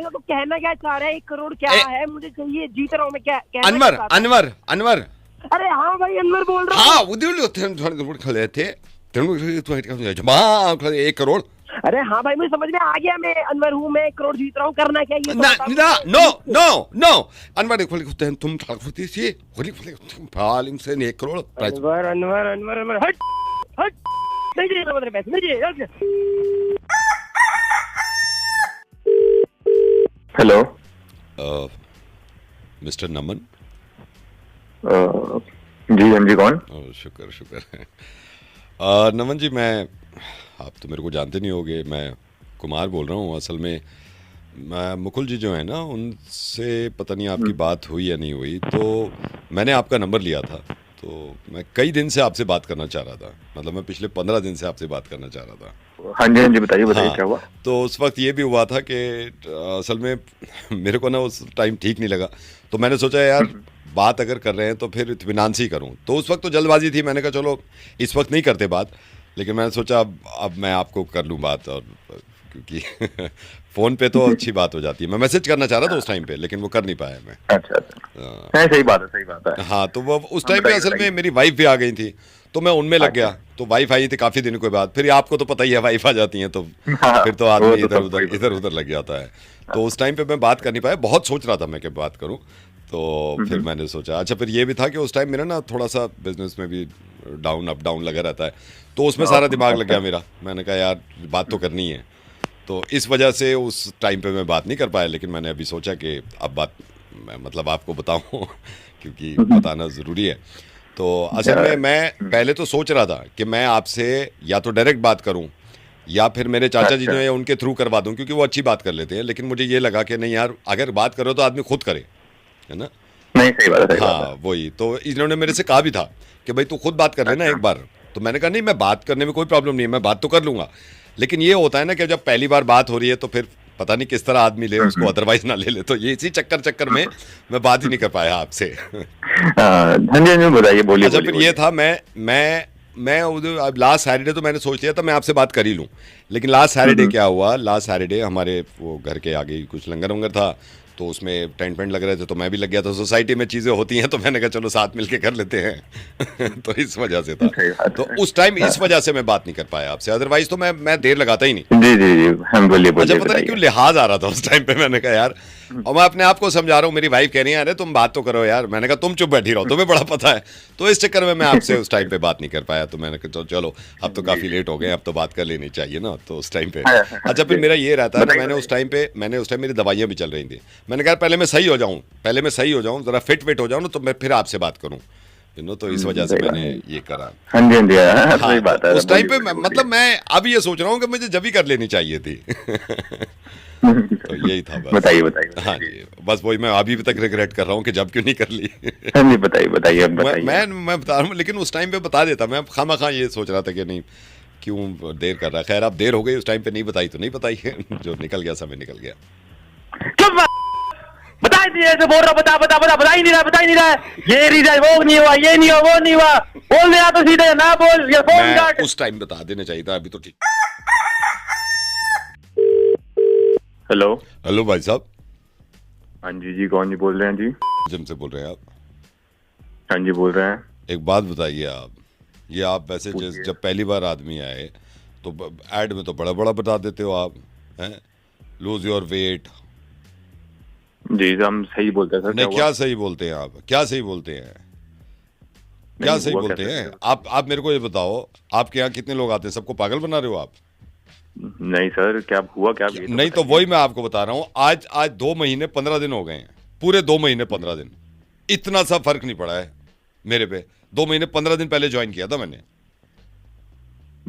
तो कहना क्या चाह रहा है, 1 करोड़ क्या है मुझे चाहिए, जीत रहा हूँ मैं, क्या कहना अनवर क्या चाहता है? अनवर अनवर अरे हाँ भाई अनवर बोल रहा हूँ। हाँ उधर खड़े थे 1 करोड़। अरे हाँ भाई मुझे समझ में आ गया, मैं अनवर हूँ, मैं 1 करोड़ जीत रहा हूँ, करना क्या ये तो ना बता। ना नो अनवर तुम से 1 करोड़ प्राइस। अनवर हट हट नहीं चाहिए मेरे पैसे, नहीं चाहिए। हेलो मिस्टर नमन। जी हाँ जी कौन। शुक्र नमन जी, मैं आप तो मेरे को जानते नहीं होगे, मैं कुमार बोल रहा हूँ। असल में मैं मुकुल जी जो है ना, उनसे पता नहीं आपकी बात हुई या नहीं हुई, तो मैंने आपका नंबर लिया था। तो मैं कई दिन से आपसे बात करना चाह रहा था, मतलब मैं पिछले 15 दिन से आपसे बात करना चाह रहा था। हाँ जी बताइए क्या हुआ। तो उस वक्त ये भी हुआ था कि असल में मेरे को ना उस टाइम ठीक नहीं लगा, तो मैंने सोचा यार बात अगर कर रहे हैं तो फिर इत्मीनान से ही करूं। तो उस वक्त तो जल्दबाजी थी, मैंने कहा चलो इस वक्त नहीं करते बात, लेकिन मैंने सोचा अब मैं आपको कर लूं बात, और क्योंकि फ़ोन पे तो अच्छी बात हो जाती है। मैं मैसेज करना चाह रहा था उस टाइम पे, लेकिन वो कर नहीं पाया मैं। अच्छा सही बात है। हाँ तो वो उस टाइम पे असल में मेरी वाइफ भी आ गई थी, तो मैं उनमें लग गया। तो वाइफ आई थी काफ़ी दिनों के बाद, फिर आपको तो पता ही है वाइफ आ जाती है तो फिर तो आदमी इधर उधर लग जाता है। तो उस टाइम पे मैं बात कर नहीं पाया, बहुत सोच रहा था मैं कि बात करूँ। तो फिर मैंने सोचा अच्छा, फिर ये भी था कि उस टाइम मेरा ना थोड़ा सा बिजनेस में भी अप डाउन लगा रहता है, तो उसमें सारा दिमाग लग गया मेरा। मैंने कहा यार बात तो करनी है, तो इस वजह से उस टाइम पे मैं बात नहीं कर पाया। लेकिन मैंने अभी सोचा कि अब बात मतलब आपको बताऊं क्योंकि बताना ज़रूरी है। तो असल में मैं पहले तो सोच रहा था कि मैं आपसे या तो डायरेक्ट बात करूं या फिर मेरे चाचा जी जो है उनके थ्रू करवा दूं, क्योंकि वो अच्छी बात कर लेते हैं। लेकिन मुझे ये लगा कि नहीं यार, अगर बात करो तो आदमी खुद करे, है ना। नहीं सही बात है। हाँ वही तो इन्होंने मेरे से कहा भी था कि भाई तू खुद बात कर लेना एक बार। तो मैंने कहा नहीं, मैं बात करने में कोई प्रॉब्लम नहीं है, मैं बात तो कर लूंगा। लेकिन ये होता है ना कि जब पहली बार बात हो रही है तो फिर पता नहीं किस तरह आदमी ले उसको, अदरवाइज ना ले ले। तो ये इसी चक्कर में मैं बात ही नहीं कर पाया आपसे। हाँ जी बताइए, बोलिए। अच्छा फिर ये था, मैं अब लास्ट सैटरडे तो मैंने सोच लिया था मैं आपसे बात कर ही लूँ। लेकिन लास्ट सैटरडे क्या हुआ, लास्ट सैटरडे हमारे वो घर के आगे कुछ लंगर वंगर था, तो उसमें टेंट वेंट लग रहे थे, तो मैं भी लग गया था। सोसाइटी में चीज़ें होती हैं तो मैंने कहा चलो साथ मिलके कर लेते हैं। तो इस वजह से था, तो उस टाइम इस वजह से मैं बात नहीं कर पाया आपसे, अदरवाइज तो मैं देर लगाता ही नहीं। जी हम बोलिए। अच्छा पता नहीं क्यों लिहाज आ रहा था उस टाइम पे, मैंने कहा यार, और मैं अपने आप को समझा रहा हूँ, मेरी वाइफ कह रही है अरे तुम बात तो करो यार। मैंने कहा तुम चुप बैठी रहो, तुम्हें बड़ा पता है। तो इस चक्कर में मैं आपसे उस टाइम पे बात नहीं कर पाया। तो मैंने कहा चलो अब तो काफ़ी लेट हो गए, अब तो बात कर लेनी चाहिए ना, तो उस टाइम पे। अच्छा फिर मेरा ये रहता है ना, मैंने उस टाइम मेरी दवाइयाँ भी चल रही थी। मैंने कहा पहले मैं सही हो जाऊं, जरा फिट हो जाऊं ना, तो मैं फिर आपसे बात करूं, तो इस वजह से मैंने ये करा। हाँ जी सही बात है। उस टाइम पे मतलब मैं अब ये सोच रहा हूँ कि मुझे जब ही कर लेनी चाहिए थी। तो यही था बस। बताइए। हाँ जी, बस वही मैं अभी तक रिग्रेट कर रहा हूँ कि जब क्यों नहीं कर ली। हाँ जी बताइए। मैं बता रहा हूँ, लेकिन उस टाइम पे बता देता। मैं खामा ये सोच रहा था कि नहीं क्यों देर कर रहा है। खैर अब देर हो गई, उस टाइम पे नहीं बताई तो नहीं बताई। जो निकल गया समय निकल गया। बता ही बोल रहा, बता ही नहीं रहा। ये रीजन वो नहीं हुआ, ये नहीं हुआ, वो नहीं हुआ, बोल दिया तो सीधे ना बोल, ये फोन काट। उस टाइम बता देना चाहिए था, अभी तो ठीक। हेलो भाई साहब। हाँ जी कौन जी बोल रहे हैं जी। जिम से बोल रहे हैं आप? हाँ जी बोल रहे हैं। एक बात बताइए आप, ये आप वैसे जब पहली बार आदमी आए तो ऐड में तो बड़ा बता देते हो आप, हैं? Lose your weight. जी हम सही बोलते हैं सर। नहीं, हुआ? क्या सही बोलते हैं आप? क्या सही बोलते हैं? क्या नहीं, सही हुआ बोलते कैसे? हैं आप मेरे को ये बताओ, आपके यहाँ कितने लोग आते हैं? सबको पागल बना रहे हो आप? नहीं सर, क्या हुआ क्या? ये नहीं तो बताइए। वही मैं आपको बता रहा हूँ। आज 2 महीने 15 दिन हो गए हैं, पूरे 2 महीने 15 दिन, इतना सा फर्क नहीं पड़ा है मेरे पे। 2 महीने 15 दिन पहले ज्वाइन किया था मैंने।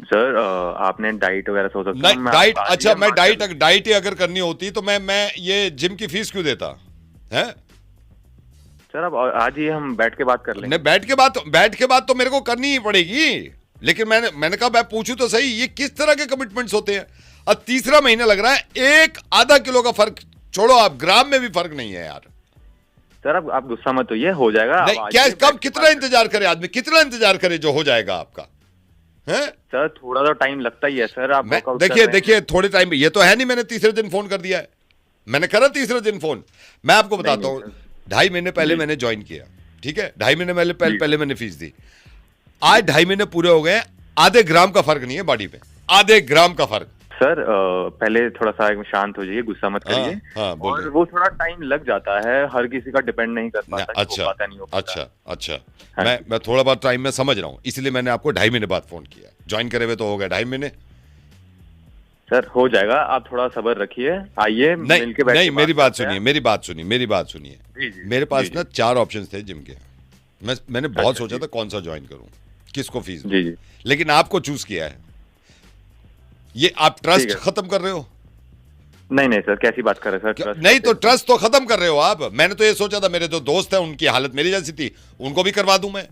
सर आपने डाइट वगैरह सोचा था? नहीं, डाइट, अच्छा मैं डाइट ही अगर करनी होती तो मैं ये जिम की फीस क्यों देता है? सर अब आज ही हम बैठ के बात कर लेंगे। नहीं, बैठ के बात तो मेरे को करनी ही पड़ेगी, लेकिन मैंने कहा मैं पूछूं तो सही, ये किस तरह के कमिटमेंट्स होते हैं? अब तीसरा महीना लग रहा है, एक आधा किलो का फर्क छोड़ो, आप ग्राम में भी फर्क नहीं है यार। सर अब आप गुस्सा मत होइए, हो जाएगा। नहीं, क्या कब कितना इंतजार करे आदमी, कितना इंतजार करे जो हो जाएगा आपका है? सर थोड़ा तो टाइम लगता ही है सर। आप workout कर रहे हैं। देखिए थोड़े टाइम, ये तो है नहीं मैंने तीसरे दिन फोन कर दिया है, मैंने करा तीसरे दिन फोन। मैं आपको बताता हूँ, 2.5 महीने पहले मैंने ज्वाइन किया, ठीक है, 2.5 महीने पहले मैंने फीस दी। आज 2.5 महीने पूरे हो गए, आधे ग्राम का फर्क नहीं है बॉडी पे, आधे ग्राम का फर्क। सर पहले थोड़ा सा शांत हो जाइए, गुस्सा मत करिए। हाँ, और वो थोड़ा टाइम लग जाता है, हर किसी का डिपेंड नहीं कर पाता। अच्छा, हो पाता, नहीं हो पाता। अच्छा हाँ मैं थोड़ा बहुत टाइम में समझ रहा हूँ, इसलिए मैंने आपको 2.5 महीने बाद फोन किया। ज्वाइन करे हुए तो हो गए 2.5 महीने। सर हो जाएगा, आप थोड़ा सब्र रखिए, आइए मिलके बैठ नहीं, के मेरी बात करते हैं। सुनिए, मेरी बात सुनिए। जी, जी, मेरे पास जी, ना 4 ऑप्शंस थे जिम के। मैंने बहुत सोचा था कौन सा ज्वाइन करूं, किसको फीस दूं, जी। लेकिन आपको चूज किया है। ये आप ट्रस्ट खत्म कर रहे हो? नहीं सर, कैसी बात कर रहे हैं सर? ट्रस्ट नहीं तो ट्रस्ट तो खत्म कर रहे हो आप। मैंने तो ये सोचा था, मेरे जो दोस्त हैं उनकी हालत मेरी जैसी थी, उनको भी करवा दूं मैं।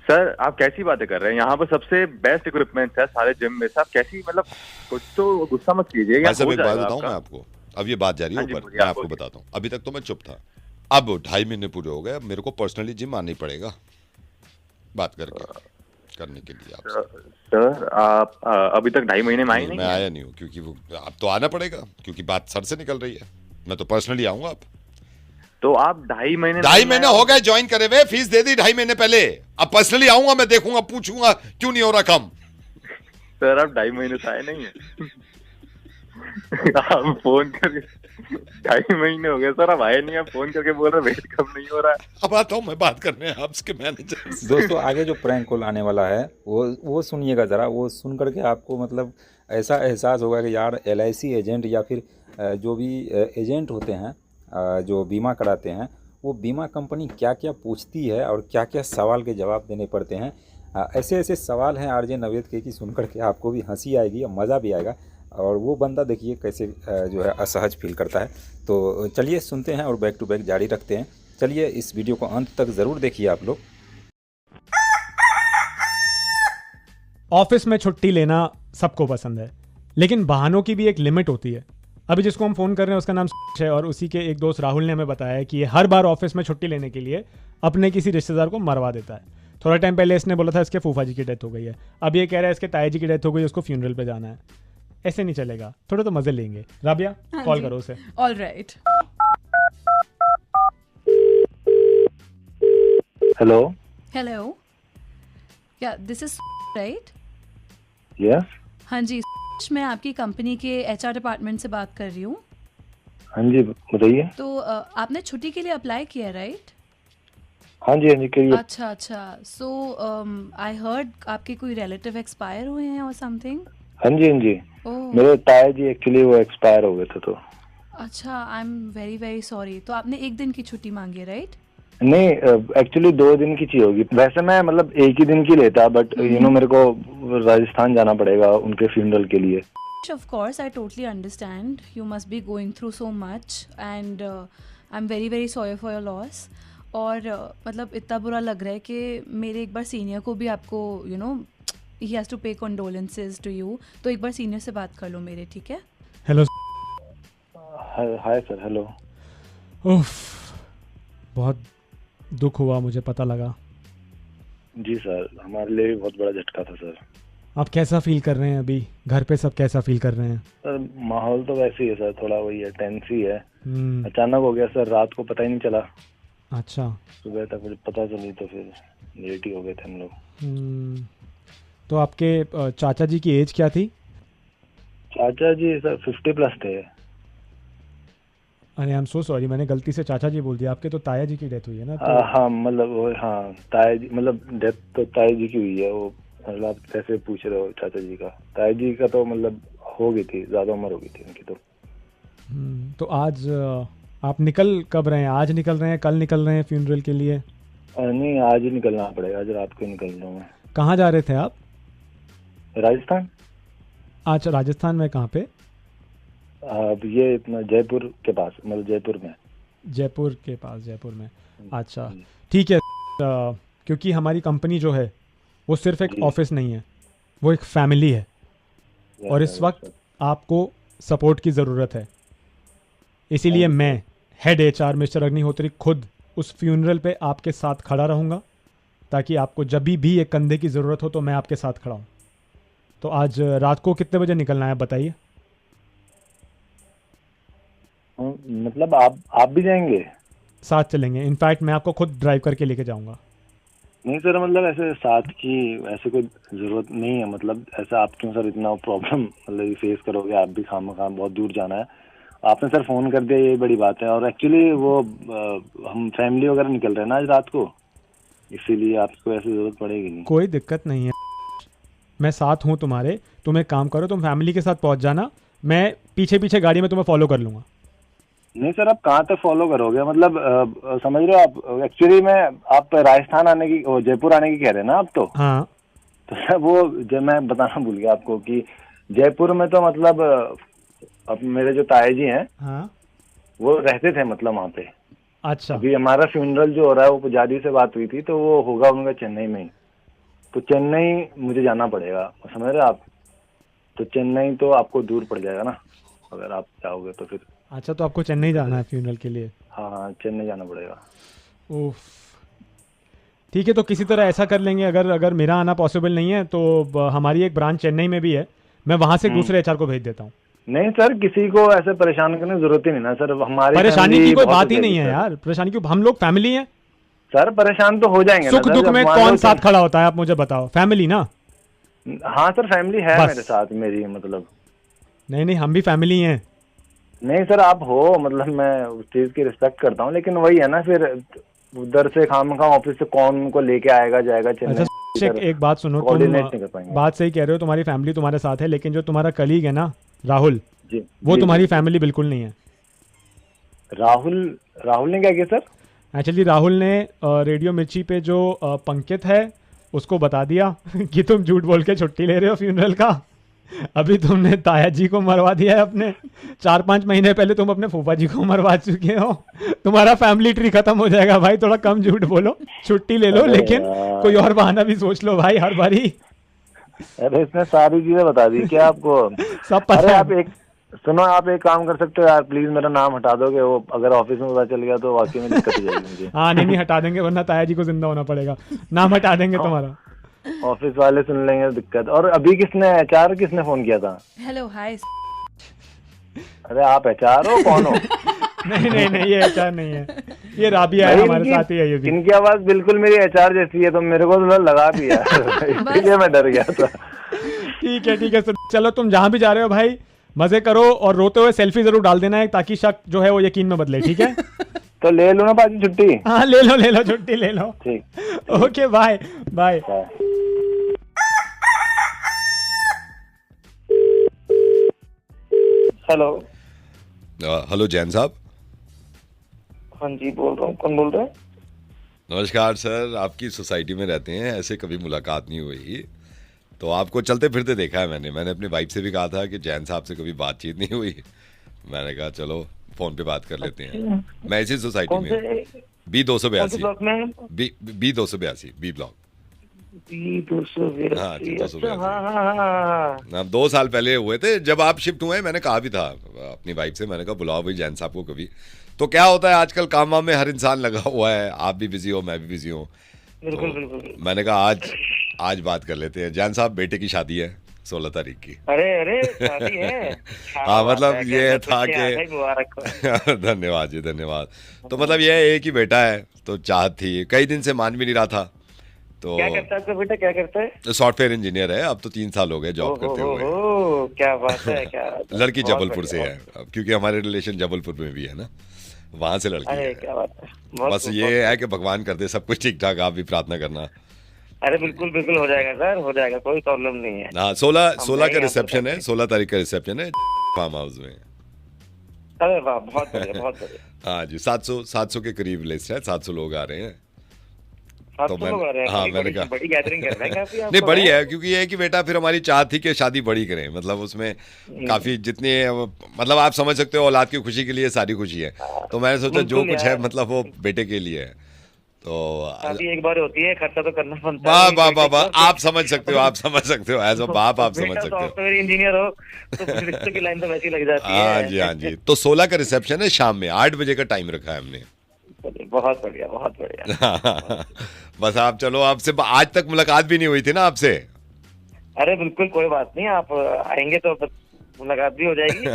सर आप कैसी बातें कर रहे हैं? यहाँ पर सबसे बेस्ट इक्विपमेंट है सारे जिम में। आप कैसी, मतलब कुछ तो गुस्सा मत कीजिए। भाई साहब एक बात बताऊं मैं आपको, अब ये बात जा रही है ऊपर, मैं आपको बताता हूँ। अभी तक तो मैं चुप था, अब 2.5 महीने पूरे हो गए, अब मेरे को पर्सनली जिम आना ही पड़ेगा बात करने के लिए आपसे। सर आप अभी तक 2.5 महीने में आए नहीं? मैं आया नहीं हूँ, क्योंकि वो अब तो आना पड़ेगा, क्योंकि बात सर से निकल रही है। मैं तो पर्सनली आऊंगा। आप तो आप 2.5 महीने 2.5 महीने हो गए ज्वाइन करे हुए, फीस दे दी 2.5 महीने पहले। अब पर्सनली आऊंगा, मैं देखूंगा, पूछूंगा क्यों नहीं हो रहा कम। सर आप 2.5 महीने से आए नहीं है। आप फोन करके 2.5 महीने हो गए सर, अब आए नहीं। आप फोन करके बोल रहे वेट कम नहीं हो रहा है। अब आता हूँ मैं बात करने आपके मैनेजर से। दोस्तों आगे जो प्रैंक कॉल आने वाला है वो सुनिएगा ज़रा। वो सुन करके आपको मतलब ऐसा एहसास होगा कि यार LIC एजेंट या फिर जो भी एजेंट होते हैं जो बीमा कराते हैं, वो बीमा कंपनी क्या क्या पूछती है और क्या क्या सवाल के जवाब देने पड़ते हैं। ऐसे ऐसे सवाल हैं RJ नवेद के कि सुन करके आपको भी हंसी आएगी और मज़ा भी आएगा। और वो बंदा देखिए कैसे जो है असहज फील करता है। तो चलिए सुनते हैं और बैक टू बैक जारी रखते हैं। चलिए इस वीडियो को अंत तक ज़रूर देखिए आप लोग। ऑफिस में छुट्टी लेना सबको पसंद है, लेकिन बहानों की भी एक लिमिट होती है। अभी जिसको हम फ़ोन कर रहे हैं उसका नाम है, और उसी के एक दोस्त राहुल ने हमें बताया है कि ये हर बार ऑफिस में छुट्टी लेने के लिए अपने किसी रिश्तेदार को मरवा देता है। थोड़ा टाइम पहले इसने बोला था इसके फूफा जी की डेथ हो गई है, अब ये कह रहा है इसके ताया जी की डेथ हो गई, उसको फ्यूनरल पे जाना है। ऐसे नहीं चलेगा, थोड़ा तो मजे लेंगे। राबिया कॉल करो उसे। All right. हेलो हेलो, या दिस इज राइट? यस। हाँ जी, मैं आपकी कंपनी के HR डिपार्टमेंट से बात कर रही हूँ। हाँ जी बताइए। तो आपने छुट्टी के लिए अप्लाई किया राइट? हाँ जी करिए। अच्छा। सो आई हर्ड आपके कोई रिलेटिव एक्सपायर हुए हैं और समथिंग। हाँ जी ओह मेरे ताया जी एक्चुअली वो एक्सपायर हो गए थे। तो अच्छा, I am very very sorry. तो आपने 1 दिन की छुट्टी मांगी है राइट? नहीं, एक्चुअली 2 दिन की चाहिए होगी। वैसे मैं मतलब 1 ही दिन की लेता, बट मेरे को राजस्थान जाना पड़ेगा उनके फ्यूनरल के लिए। Of course, I totally understand. You must be going through so much, and I'm very very sorry for your loss. और मतलब इतना बुरा लग रहा है कि मेरे एक बार सीनियर को भी आपको he has to pay condolences to you. तो एक बार सीनियर से बात कर लो मेरे, ठीक है? हेलो। Hi sir. हेलो। उफ, बहुत दुख हुआ, मुझे पता लगा। जी सर, हमारे लिए भी बहुत बड़ा झटका था सर। आप कैसा फील कर रहे हैं अभी? घर पे सब कैसा फील कर रहे हैं? सर माहौल तो वैसे ही है सर, थोड़ा वही है, टेंस ही है। अचानक हो गया सर, रात को पता ही नहीं चला। अच्छा। सुबह तक मुझे पता चली तो फिर लेट ही हो गए थे हम लोग। तो आपके चाचा जी की एज क्या थी? चाचा जी सर 50 प्लस थे। अरे आई एम सो सॉरी, मैंने गलती से चाचा जी बोल दिया। आपके तो ताया जी की डेथ हुई है ना? हाँ मतलब वो, हाँ ताया जी, मतलब डेथ तो ताया जी की हुई है। वो मतलब आप कैसे पूछ रहे हो चाचा जी का? ताया जी का तो मतलब हो गई थी, ज़्यादा उम्र हो गई थी उनकी तो। तो आज आप निकल कब रहे हैं? आज निकल रहे हैं, कल निकल रहे हैं फ्यूनरल के लिए? नहीं, आज ही निकलना पड़ेगा, आज रात को ही निकल रहा हूँ मैं। कहाँ जा रहे थे आप? राजस्थान। अच्छा, राजस्थान में कहाँ पे? अब ये इतना जयपुर के पास, मतलब जयपुर में। जयपुर के पास, जयपुर में। अच्छा ठीक है। क्योंकि हमारी कंपनी जो है वो सिर्फ एक ऑफिस नहीं है, वो एक फैमिली है, और इस वक्त आपको सपोर्ट की ज़रूरत है। इसीलिए मैं हेड HR मिस्टर अग्निहोत्री खुद उस फ्यूनरल पे आपके साथ खड़ा रहूँगा, ताकि आपको जब भी एक कंधे की ज़रूरत हो तो मैं आपके साथ खड़ा हूँ। तो आज रात को कितने बजे निकलना है बताइए? मतलब आप भी जाएंगे? साथ चलेंगे, इनफैक्ट मैं आपको खुद ड्राइव करके लेके जाऊँगा। नहीं सर, मतलब ऐसे साथ की ऐसे कोई ज़रूरत नहीं है। मतलब ऐसा आप क्यों सर इतना प्रॉब्लम मतलब फेस करोगे? आप भी खामखा बहुत दूर जाना है। आपने सर फ़ोन कर दिया, ये बड़ी बात है। और एक्चुअली वो हम फैमिली वगैरह निकल रहे हैं ना आज रात को, इसीलिए आपको ऐसी ज़रूरत पड़ेगी नहीं। कोई दिक्कत नहीं है, मैं साथ हूँ तुम्हारे। तुम एक काम करो, तुम फैमिली के साथ पहुँच जाना, मैं पीछे पीछे गाड़ी में तुम्हें फॉलो कर लूँगा। नहीं सर, आप कहाँ तक फॉलो करोगे? मतलब समझ रहे हो आप? एक्चुअली मैं आप राजस्थान आने की, जयपुर आने की कह रहे हैं ना आप? तो हाँ, तो सर वो जब मैं बताना भूल गया आपको कि जयपुर में तो मतलब अब मेरे जो ताया जी हैं, हाँ, वो रहते थे मतलब वहाँ पे। अच्छा। अभी हमारा फ्यूनरल जो हो रहा है वो पुजारी से बात हुई थी, तो वो होगा उनका चेन्नई में ही। तो चेन्नई मुझे जाना पड़ेगा, समझ रहे आप? तो चेन्नई तो आपको दूर पड़ जाएगा ना, अगर आप जाओगे तो फिर। अच्छा, तो आपको चेन्नई जाना है फ्यूनरल के लिए? हाँ, चेन्नई जाना पड़ेगा। ओह ठीक है, तो किसी तरह ऐसा कर लेंगे। अगर मेरा आना पॉसिबल नहीं है तो हमारी एक ब्रांच चेन्नई में भी है, मैं वहाँ से दूसरे HR को भेज देता हूँ। नहीं सर, किसी को ऐसे परेशान करने की जरूरत ही नहीं ना सर। हमारी परेशानी की कोई बात ही नहीं है सर। यार, परेशानी क्यों? हम लोग फैमिली हैं सर। परेशान तो हो जाएंगे सुख ना दुख सर, में जब मान कौन लो साथ खड़ा होता है आप मुझे बताओ? फैमिली ना। हाँ सर, फैमिली है बस। मेरे साथ, मेरी मतलब। नहीं, हम भी फैमिली हैं। नहीं सर, आप हो, मतलब मैं उस चीज की रिस्पेक्ट करता हूँ, लेकिन वही है ना, फिर उधर से खामखा ऑफिस से कौन उनको लेके आएगा जाएगा चेन्नई? अच्छा एक बात सुनो, तुम बात सही कह रहे हो, तुम्हारी फैमिली तुम्हारे साथ है, लेकिन जो तुम्हारा कलीग है ना राहुल, जी, वो जी, तुम्हारी जी। फैमिली बिल्कुल नहीं है। राहुल ने क्या किया सर? एक्चुअली राहुल ने रेडियो मिर्ची पे जो पंकित है उसको बता दिया कि तुम झूठ बोल के छुट्टी ले रहे हो फ्यूनरल का। अभी तुमने ताया जी को मरवा दिया है अपने, 4-5 महीने पहले तुम अपने फूफा जी को मरवा चुके हो। तुम्हारा फैमिली ट्री खत्म हो जाएगा भाई, थोड़ा कम झूठ बोलो, छुट्टी ले लो, लेकिन कोई और बहाना भी सोच लो भाई हर बारी। अरे इसने सारी चीजें बता दी क्या आपको? सब पता अरे है। आप एक सुनो, आप एक काम कर सकते हो यार, प्लीज मेरा नाम हटा दोगे? वो अगर ऑफिस में पता चल गया तो वाकई में दिक्कत हो जाएगी मुझे। हाँ नहीं हटा देंगे, वरना ताया जी को जिंदा होना पड़ेगा। नाम हटा देंगे तुम्हारा। ऑफिस वाले सुन लेंगे दिक्कत। और अभी HR किसने फोन किया था? Hello hi. अरे आप HR हो? कौन हो? नहीं ये HR नहीं है, ये राबिया है, हमारे साथ ही है ये भी। इनकी आवाज बिल्कुल मेरी HR जैसी है, तो मेरे को तो लगा भी यार, इसलिए मैं डर गया था। ठीक है चलो, तुम जहाँ भी जा रहे हो भाई मजे करो, और रोते हुए सेल्फी जरूर डाल देना है, ताकि शक जो है वो यकीन में बदले। ठीक है? तो ले लो ना बाजी छुट्टी? हाँ ले लो छुट्टी ले लो। ठीक, okay bye bye. Hello. Hello Jain साहब। हाँ जी, बोल रहा हूँ। कौन बोल रहे हैं? नमस्कार सर, आपकी सोसाइटी में रहते हैं, ऐसे कभी मुलाकात नहीं हुई, तो आपको चलते फिरते देखा है मैंने अपनी वाइफ से भी कहा था कि जैन साहब से कभी बातचीत नहीं हुई। मैंने कहा चलो फोन पे बात कर लेते हैं। मैं इसी सोसाइटी में B282 B282 B ब्लॉक। हाँ 2 साल पहले हुए थे, जब आप शिफ्ट हुए। मैंने कहा भी था अपनी वाइफ से, मैंने कहा बुलाओ भाई जैन साहब को कभी। तो क्या होता है आजकल काम वाम में हर इंसान लगा हुआ है, आप भी बिजी हो, मैं भी बिजी हूँ। बिल्कुल। मैंने कहा आज बात कर लेते हैं। जैन साहब बेटे की शादी है 16 तारीख की। अरे शादी है? हाँ मतलब ये था कि धन्यवाद जी, धन्यवाद। तो मतलब ये एक ही बेटा है, तो चाहत थी, कई दिन से मान भी नहीं रहा था, तो क्या करता है आपका बेटा, क्या करता है? सॉफ्टवेयर इंजीनियर है, अब तो 3 साल हो गए जॉब करते हुए। क्या बात है, क्या बात है। लड़की बहुत जबलपुर से बढ़िया, है, अब क्योंकि हमारे रिलेशन जबलपुर में भी है ना, वहां से लड़की अरे है। क्या बात है। बहुत बस ये है कि भगवान कर दे सब कुछ ठीक ठाक, आप भी प्रार्थना करना। अरे बिल्कुल बिल्कुल हो जाएगा सर, हो जाएगा, कोई प्रॉब्लम नहीं है। हाँ 16 हम 16 का रहेंगे रिसेप्शन है, 16 तारीख का रिसेप्शन है फार्म हाउस में। अरे वाह, बहुत बढ़िया, बहुत बढ़िया। हाँ जी, 700 के करीब लिस्ट है, 700 लोग आ रहे हैं। तो 700 लोग आ रहे हैं। हाँ बड़ी- मैंने कहा बड़ी गैदरिंग कर रहे हैं काफी आप नहीं तो, बड़ी हैं? है, क्योंकि ये है कि बेटा फिर हमारी चाह थी कि शादी बड़ी करें, मतलब उसमें काफी जितनी मतलब आप समझ सकते हो औलाद की खुशी के लिए सारी खुशी है, तो मैंने सोचा जो बिल्कुल कुछ है यार। मतलब वो बेटे के लिए है। तो शादी एक बार होती है, खर्चा तो करना बनता वाह है। वाह वाह वाह, आप समझ सकते हो, आप समझ सकते हो, एज अ बाप आप समझ बेटा सकते हो। सॉफ्टवेयर इंजीनियर हो तो फिर रिश्ते की लाइन तो वैसी लग जाती है। हाँ जी हाँ जी। तो 16 का रिसेप्शन है, शाम में 8 बजे का टाइम रखा है हमने। चलिए, बहुत बढ़िया, बहुत बढ़िया। बस आप चलो, आपसे आज तक मुलाकात भी नहीं हुई थी ना आपसे। अरे बिल्कुल कोई बात नहीं, आप आएंगे तो मुलाकात भी हो जाएगी।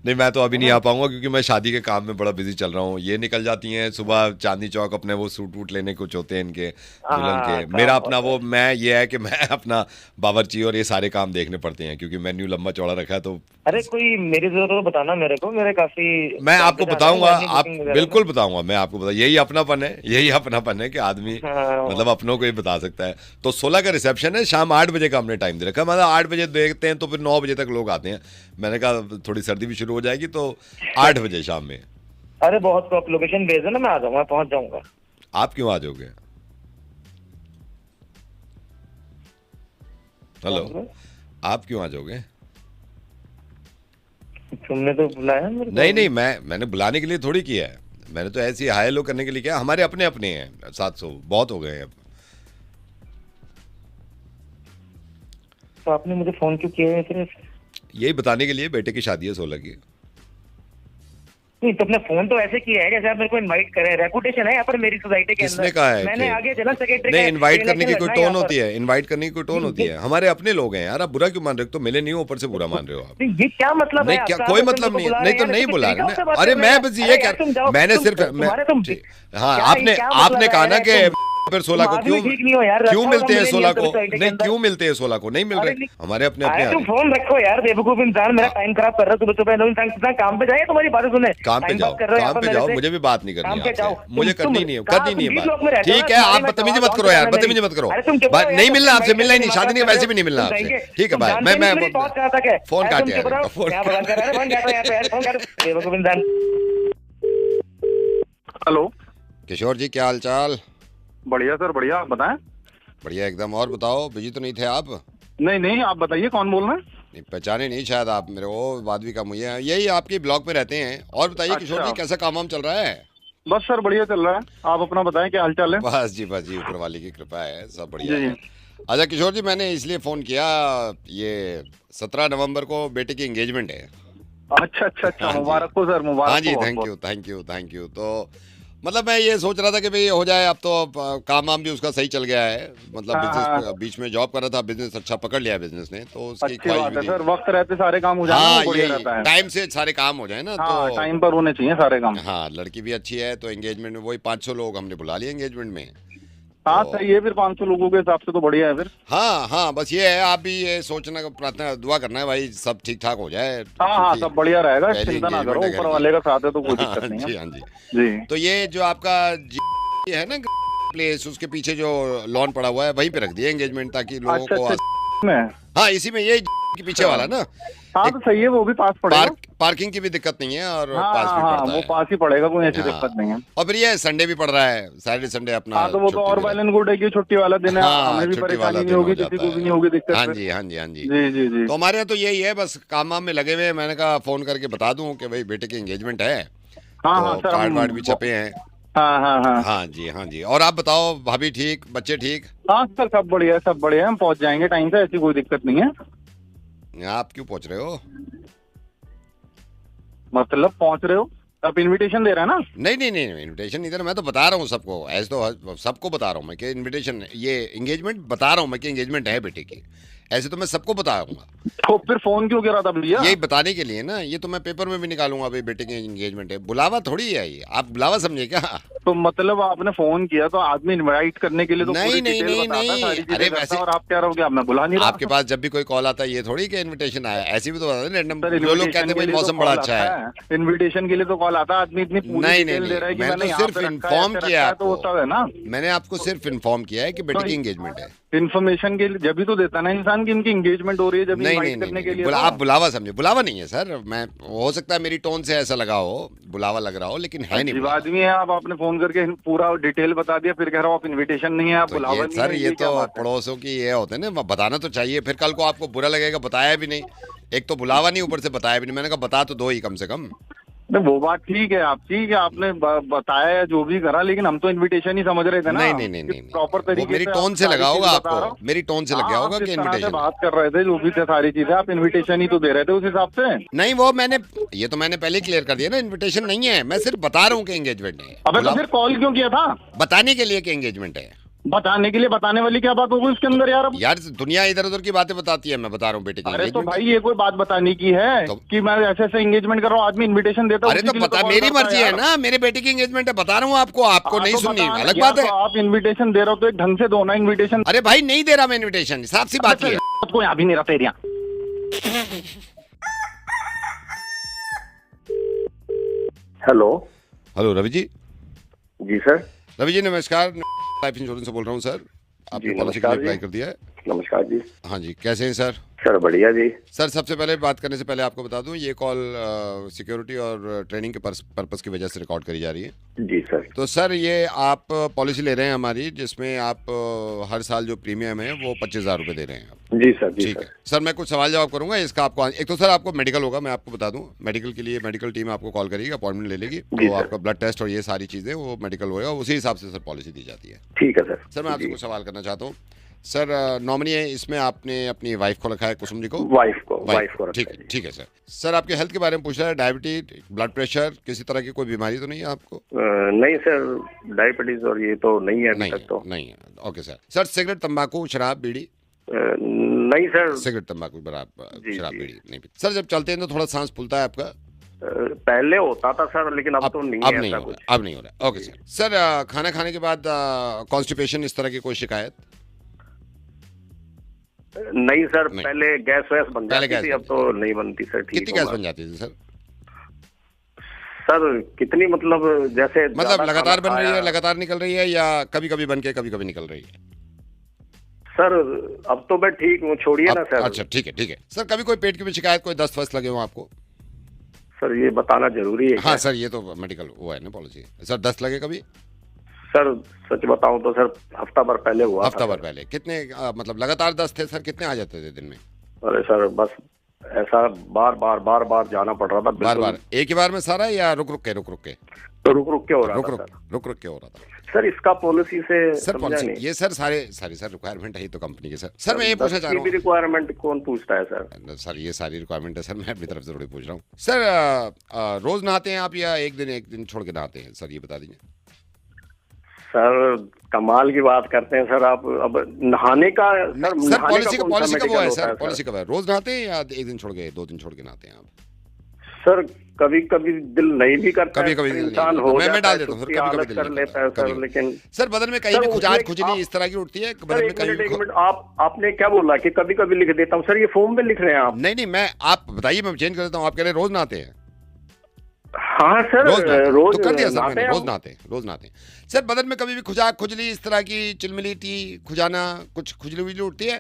नहीं मैं तो अभी नहीं आ पाऊंगा, क्योंकि मैं शादी के काम में बड़ा बिजी चल रहा हूँ। ये निकल जाती हैं सुबह चांदनी चौक, अपने वो सूट वूट लेने कुछ होते हैं इनके दुल्हन के। काम मेरा बहुत अपना वो मैं ये है कि मैं अपना बावर्ची और ये सारे काम देखने पड़ते हैं, क्योंकि मेन्यू लंबा चौड़ा रखा है। तो अरे कोई मेरी जरूरत हो तो बताना मेरे को, मेरे काफी मैं आपको जानते बताऊंगा, हैं, आप booking वगैरह बिल्कुल बताऊंगा, मैं आपको बता, यही अपनापन है, यही अपनापन है कि आदमी हाँ। मतलब अपनों को ही बता सकता है। तो 16 का रिसेप्शन है, शाम 8 बजे का हमने टाइम दे रखा, मतलब 8 बजे देखते हैं तो फिर 9 बजे तक लोग आते हैं। मैंने कहा थोड़ी सर्दी भी शुरू हो जाएगी तो 8 बजे शाम में। अरे बहुत को आप लोकेशन भेज देना, मैं आ जाऊंगा, पहुंच जाऊंगा। आप क्यों आ जाओगे? हेलो, आप क्यों आ जाओगे? तुमने तो बुलाया मेरे को। नहीं नहीं, मैंने बुलाने के लिए थोड़ी किया है, मैंने तो ऐसे ही हाय हेलो करने के लिए किया। हमारे अपने अपने हैं 700, बहुत हो गए हैं अब। तो आपने मुझे फोन क्यों किया है सिर्फ? यही बताने के लिए, बेटे की शादी है 16 की। नहीं तो अपने फोन तो ऐसे किया है जैसे आप मेरे को इनवाइट करें, रेपुटेशन है यहाँ पर मेरी सोसाइटी के अंदर। किसने कहा है मैंने कि- आगे जनरल सेक्रेटरी नहीं, इनवाइट करने की कोई टोन होती है, इनवाइट करने की कोई टोन होती है। हमारे अपने लोग हैं यार, आप बुरा क्यों मान रहे हो? तो मिले नहीं हो, ऊपर से बुरा मान रहे हो आप। ये क्या मतलब नहीं है क्या, आपका? कोई आप मतलब मेरे को नहीं बुला है, रहे नहीं तो हैं, नहीं तो बुला तरीका रहे से मैं। बात अरे कर रहे मैं हैं। बस अरे ये यार, तुम जाओ, मैंने तुम- सिर्फ तुम्हारे तुम हाँ क्या- आपने क्या आपने मतलब कहा है ना यार, कि तुम- फिर 16 को तुम आदमी ठीक नहीं हो यार, क्यों रखो, मिलते हैं हम मिलेंगे 16 को? सोसाइटी के नहीं अंदर। क्यों मिलते हैं 16 को? नहीं मिल अरे रहे, नहीं- हमारे अपने अपने अरे आ तुम रहे हैं। फोन रखो यार, बेवकूफ इंसान, मेरा टाइम खराब कर रहा है सुबह सुबह। इतना काम पे जाइए, तुम्हारी बातें सुने। काम पे टाइम जाओ, पास कर रहे हो यहाँ काम पर पे मेरे जाओ, से। मुझे भी बात नहीं काम करनी पे जाओ। आपसे, मुझे तुम- करनी नहीं है, कहाँ करनी नहीं तुम है 20 लोग में बात। रहते हो ठीक ना, है, तुम्हारी आप मैं बदतमीजी सवाल मत करो यार, जवाब बदतमीजी नहीं। मत करो। अरे तुम चुप रहो नहीं यार, मिलना तुम आपसे, बैठ मिलना ही के नहीं, बात शादी नहीं, कर वैसे रहे भी नहीं मिलना हो, तुम आपसे। जाएंगे। ठीक है तुम भाई, जानते नहीं मैं मेरी पहुंच कहाँ तक है। फोन अरे काट तुम यार, चुप रहो। फोन क्या बात कर रहे हो? फोन काटो यहाँ पे यार, फोन काटो, बेवकूफ इंसान। हेलो, किशोर जी क्या हाल चाल? बढ़िया सर, बढ़िया। आप बताएं। बढ़िया एकदम। और बताओ, बिजी तो नहीं थे आप? नहीं नहीं, आप बताइए कौन बोल रहे हैं? नहीं, पहचाने नहीं शायद आप मेरे को, बात भी कम हुई है। यही आपके ब्लॉक में रहते हैं। और बताइए किशोर जी, कैसा काम वाम चल रहा है? बस सर बढ़िया चल रहा है, आप अपना बताएं, क्या हाल चाल है? बस जी ऊपर वाले की कृपा है, सब बढ़िया जी। है। अच्छा किशोर जी, मैंने इसलिए फोन किया, ये 17 नवंबर को बेटे की एंगेजमेंट है। अच्छा अच्छा अच्छा, हाँ जी। मुबारक हो सर, मुबारक हाँ जी, हो। Thank you thank you thank you. तो मतलब मैं ये सोच रहा था कि भाई हो जाए, अब तो काम वाम भी उसका सही चल गया है, मतलब हाँ, बिजनेस हाँ। बीच में जॉब कर रहा था, बिजनेस अच्छा पकड़ लिया बिजनेस ने, तो उसकी अच्छी ख्वाहिश बात भी है थी। सर, वक्त रहते सारे काम हो जाए, हाँ, बढ़िया ये रहता है। टाइम से सारे काम हो जाए ना। हाँ, तो टाइम पर होने चाहिए सारे काम। हाँ, लड़की भी अच्छी है, तो एंगेजमेंट में वही 500 लोग हमने बुला लिए एंगेजमेंट में। हाँ तो- सही है, फिर 500 लोगों के हिसाब से तो बढ़िया है फिर। हाँ हाँ, बस ये है, आप भी ये सोचना, प्रार्थना दुआ करना है भाई, सब ठीक ठाक हो जाए। हाँ हाँ, क्योंकि सब बढ़िया रहेगा, पहली चिंता ना करो, engagement है घर ऊपर की। वाले का साथ है तो कोई हाँ दिक्कत नहीं जी, है। हाँ जी। जी। तो ये जो आपका ये है ना प्लेस, उसके पीछे जो लॉन पड़ा हुआ है, वहीं पे रख दिया एंगेजमेंट, ताकि लोगों अच्छा को अच्छा में। हाँ, इसी में, ये के पीछे वाला ना, हाँ तो सही है, वो भी पास पड़ेगा। पार्किंग की भी दिक्कत नहीं है, और हाँ पास भी हाँ, पड़ता वो है। पास ही पड़ेगा, कोई ऐसी हाँ। दिक्कत नहीं है। और फिर ये संडे भी पड़ रहा है, सैटरडे संडे अपना हाँ तो वो तो छुट्टी और भी वेल एंड गुड है कि छुट्टी वाला दिन है, हाँ, हमें भी छुट्टी वाला परेशानी दिन नहीं होगी, हो किसी जाता को है। भी नहीं होगी दिक्कत। हाँ फिर। जी हाँ जी हाँ जी। जी जी जी। तो हमारे यहाँ तो यही है, बस काम वाम में लगे हुए हैं। मैंने कहा फोन करके बता दूं कि भाई बेटे की एंगेजमेंट है, हाँ तो हाँ सर, कार्ड वार्ड भी छपे हैं। हाँ हाँ हाँ हाँ जी हाँ जी। और आप बताओ, भाभी ठीक, बच्चे ठीक? हाँ सर, सब बढ़िया है, सब बढ़िया है, हम पहुँच जाएंगे टाइम से, ऐसी कोई दिक्कत नहीं है। आप क्यों पूछ रहे हो? मतलब पहुँच रहे हो, आप इनविटेशन दे रहे हैं ना? नहीं नहीं नहीं, इनविटेशन इधर, मैं तो बता रहा हूँ सबको, ऐसे तो सबको बता रहा हूँ मैं कि इनविटेशन, ये एंगेजमेंट बता रहा हूँ मैं कि एंगेजमेंट है बेटे की। ऐसे तो मैं सबको बताऊंगा। तो फिर फोन क्यों करा था भैया? यही बताने के लिए ना, ये तो मैं पेपर में भी निकालूंगा, अभी बेटे की एंगेजमेंट है, बुलावा थोड़ी है ये, आप बुलावा समझे क्या? तो मतलब आपने फोन किया तो आदमी इनवाइट करने के लिए तो नहीं, पूरी नहीं, डिटेल नहीं, बताता, नहीं। सारी चीजें अरे करता, वैसे- और आप कह रहे हो कि आप मैं बुला नहीं रहा। आपके पास जब भी कोई कॉल आता है ये थोड़ी कि इनविटेशन आया, ऐसे भी तो बताते हैं रैंडम। सर, जो लोग invitation कहते हैं के भाई लिए तो मौसम बड़ा call अच्छा आता है। इनविटेशन के लिए तो कॉल आता है, आदमी इतनी पूरी नहीं, डिटेल नहीं, दे रहा है कि मैंने मैंने तो यहाँ सिर्फ पे रखा है, इन्फॉर्म ऐसे किया रखा है, तो आपको। होता है ना। मैंने आपको सिर्फ इन्फॉर्म किया है कि बेटे तो की एंगेजमेंट है। इन्फॉर्मेशन के लिए जब भी तो देता ना इंसान की इनकी एंगेजमेंट हो रही है, जब नहीं, इनवाइट नहीं, करने नहीं, के लिए आप तो। बुलावा समझे, बुलावा नहीं है सर। मैं, हो सकता है मेरी टोन से ऐसा लगा हो, बुलावा लग रहा हो, लेकिन है नहीं अजीब बुलावा। आदमी है आप, आपने फोन करके पूरा डिटेल बता दिया, फिर कह रहा हूँ आप इनविटेशन नहीं है, आप तो बुलावा ये नहीं सर, है, ये क्या तो बात है? पड़ोसों की ये होते हैं ना, बताना तो चाहिए, फिर कल को आपको बुरा लगेगा बताया भी नहीं। एक तो बुलावा नहीं, ऊपर से बताया भी नहीं। मैंने कहा बता तो दो ही कम से कम। नहीं, वो बात ठीक है, आप ठीक है, आपने बताया जो भी करा, लेकिन हम तो इनविटेशन ही समझ रहे थे ना। नहीं, नहीं, नहीं, नहीं, प्रॉपर वो तरीके मेरी से टोन आप से सारी लगा होगा चीजें बता रहा आपको, हूँ। मेरी टोन से लग गया हाँ, होगा आप कि जिस तरह से इनविटेशन। बात कर रहे थे, जो भी थे सारी चीजें, आप इनविटेशन ही तो दे रहे थे उस हिसाब से। नहीं, वो मैंने, ये तो मैंने पहले क्लियर कर दिया ना, इनविटेशन नहीं है, मैं सिर्फ बता रहा हूँ कि एंगेजमेंट है। अबे तो फिर कॉल क्यों किया था? बताने के लिए कि एंगेजमेंट है। बताने के लिए, बताने वाली क्या बात हो गई उसके अंदर यार? अब यार दुनिया इधर उधर की बातें बताती है, मैं बता रहा हूँ बेटे की अरे तो engagement भाई है। ये कोई बात बताने की है कि मैं ऐसे ऐसे एंगेजमेंट कर रहा हूँ, आदमी इनविटेशन देता है, अरे उसी तो के लिए पता, कॉल मेरी करता मर्जी है यार। ना, मेरे बेटे की एंगेजमेंट है, बता रहा हूँ आपको। आपको हाँ, नहीं तो सुननी, बताना अलग यार, बात है। तो आप इनविटेशन दे रहे हो तो एक ढंग से दो ना इनविटेशन। अरे भाई नहीं दे रहा मैं इनविटेशन, साफ सी बात की है। को यहाँ भी नहीं रहता area. Hello. Hello Ravi ji. जी सर। रवि जी नमस्कार, लाइफ इंश्योरेंस से बोल रहा हूँ सर। आपने पॉलिसी के लिए अप्लाई कर दिया है? नमस्कार जी। हाँ जी, कैसे हैं सर? सर बढ़िया जी। सर सबसे पहले बात करने से पहले आपको बता दूं, ये कॉल सिक्योरिटी और ट्रेनिंग के पर्पस की वजह से रिकॉर्ड करी जा रही है। जी सर। तो सर ये आप पॉलिसी ले रहे हैं हमारी, जिसमें आप हर साल जो प्रीमियम है वो 25,000 रुपये दे रहे हैं आप। जी सर। जी ठीक सर। है सर, मैं कुछ सवाल जवाब करूंगा इसका आपको। एक तो सर आपको मेडिकल होगा, मैं आपको बता दूं, मेडिकल के लिए मेडिकल टीम आपको कॉल करेगी, अपॉइंटमेंट ले लेगी, तो आपका ब्लड टेस्ट और ये सारी चीज़ें वो मेडिकल होगा, उसी हिसाब से सर पॉलिसी दी जाती है। ठीक है सर। सर मैं आपसे कुछ सवाल करना चाहता हूँ। सर नॉमिनी है इसमें आपने अपनी वाइफ को रखा है, कुसुम जी को? वाइफ को ठीक है, ठीक है सर। सर आपके हेल्थ के बारे में पूछ रहा है, डायबिटीज, ब्लड प्रेशर, किसी तरह की कोई बीमारी तो नहीं है आपको? नहीं सर, डायबिटीज और ये तो नहीं है अभी तक तो। नहीं है, ओके सर। सर सिगरेट, तंबाकू, शराब, बीड़ी? नहीं सर। सिगरेट, तंबाकू, शराब, बीड़ी नहीं पीते। सर जब चलते हैं तो थोड़ा सांस फूलता है आपका? पहले होता था सर, लेकिन अब तो नहीं है। अब नहीं हो रहा। Okay sir. सर खाना खाने के बाद कॉन्स्टिपेशन, इस तरह की कोई शिकायत? नहीं सर, पहले गैस वैस बन जाती थी, अब तो नहीं बनती सर। ठीक। कितनी गैस बन जाती थी सर? सर कितनी, मतलब जैसे लगातार बन रही है, लगातार निकल रही है, या कभी कभी बन के कभी कभी निकल रही है? सर अब तो मैं ठीक हूँ, छोड़िए ना सर। अच्छा ठीक है, ठीक है सर। कभी कोई पेट की भी शिकायत, कोई दस्त वस्त लगे हो आपको? सर ये बताना जरूरी है? हाँ सर, ये तो मेडिकल वो है ना, पॉलिसी। सर दस्त लगे कभी? सर सच बताऊं तो सर हफ्ता भर पहले हुआ। हफ्ता भर पहले? कितने मतलब लगातार दस्त थे सर, कितने आ जाते थे दिन में? अरे सर बस ऐसा बार बार जाना पड़ रहा था। बार एक ही बार में सारा, या रुक रुक के तो रुक रुक के हो रहा था? रुक रुक के हो रहा था सर। इसका पॉलिसी से सर पॉलिसी ये सर सारे सर रिक्वायरमेंट है तो कंपनी के। सर मैं ये पूछना चाह रहा हूँ, रिक्वायरमेंट कौन पूछता है सर? सर ये सारी रिक्वायरमेंट है सर, मैं अपनी तरफ से थोड़ी पूछ रहा हूँ। सर रोज नहाते हैं आप, या एक दिन छोड़ के नहाते हैं सर, ये बता दीजिए। सर कमाल की बात करते हैं सर आप। अब नहाने का सर पॉलिसी का वो है सर, पॉलिसी का रोज नहाते हैं या एक दिन छोड़ के, 2 दिन छोड़ के नहाते हैं आप? सर कभी कभी दिल नहीं भी करता, कभी इंसान हो मैं डाल देता हूँ, कभी दिल कर लेता है सर। लेकिन सर बदन में कहीं भी खुजात खुजली इस तरह की उठती है बदन में कहीं? आपने क्या बोला कि कभी कभी लिख देता हूँ? सर ये फॉर्म में लिख रहे हैं आप? नहीं, मैं आप बताइए, मैं चेंज कर देता हूँ। आप कह रहे रोज नहाते हैं? हाँ सर रोज तो कर दिया सर मैंने, रोज नहाते हैं। सर बदन में कभी भी खुजाक खुजली इस तरह की, चिलमिली खुजाना, कुछ खुजली वुजली उठती है?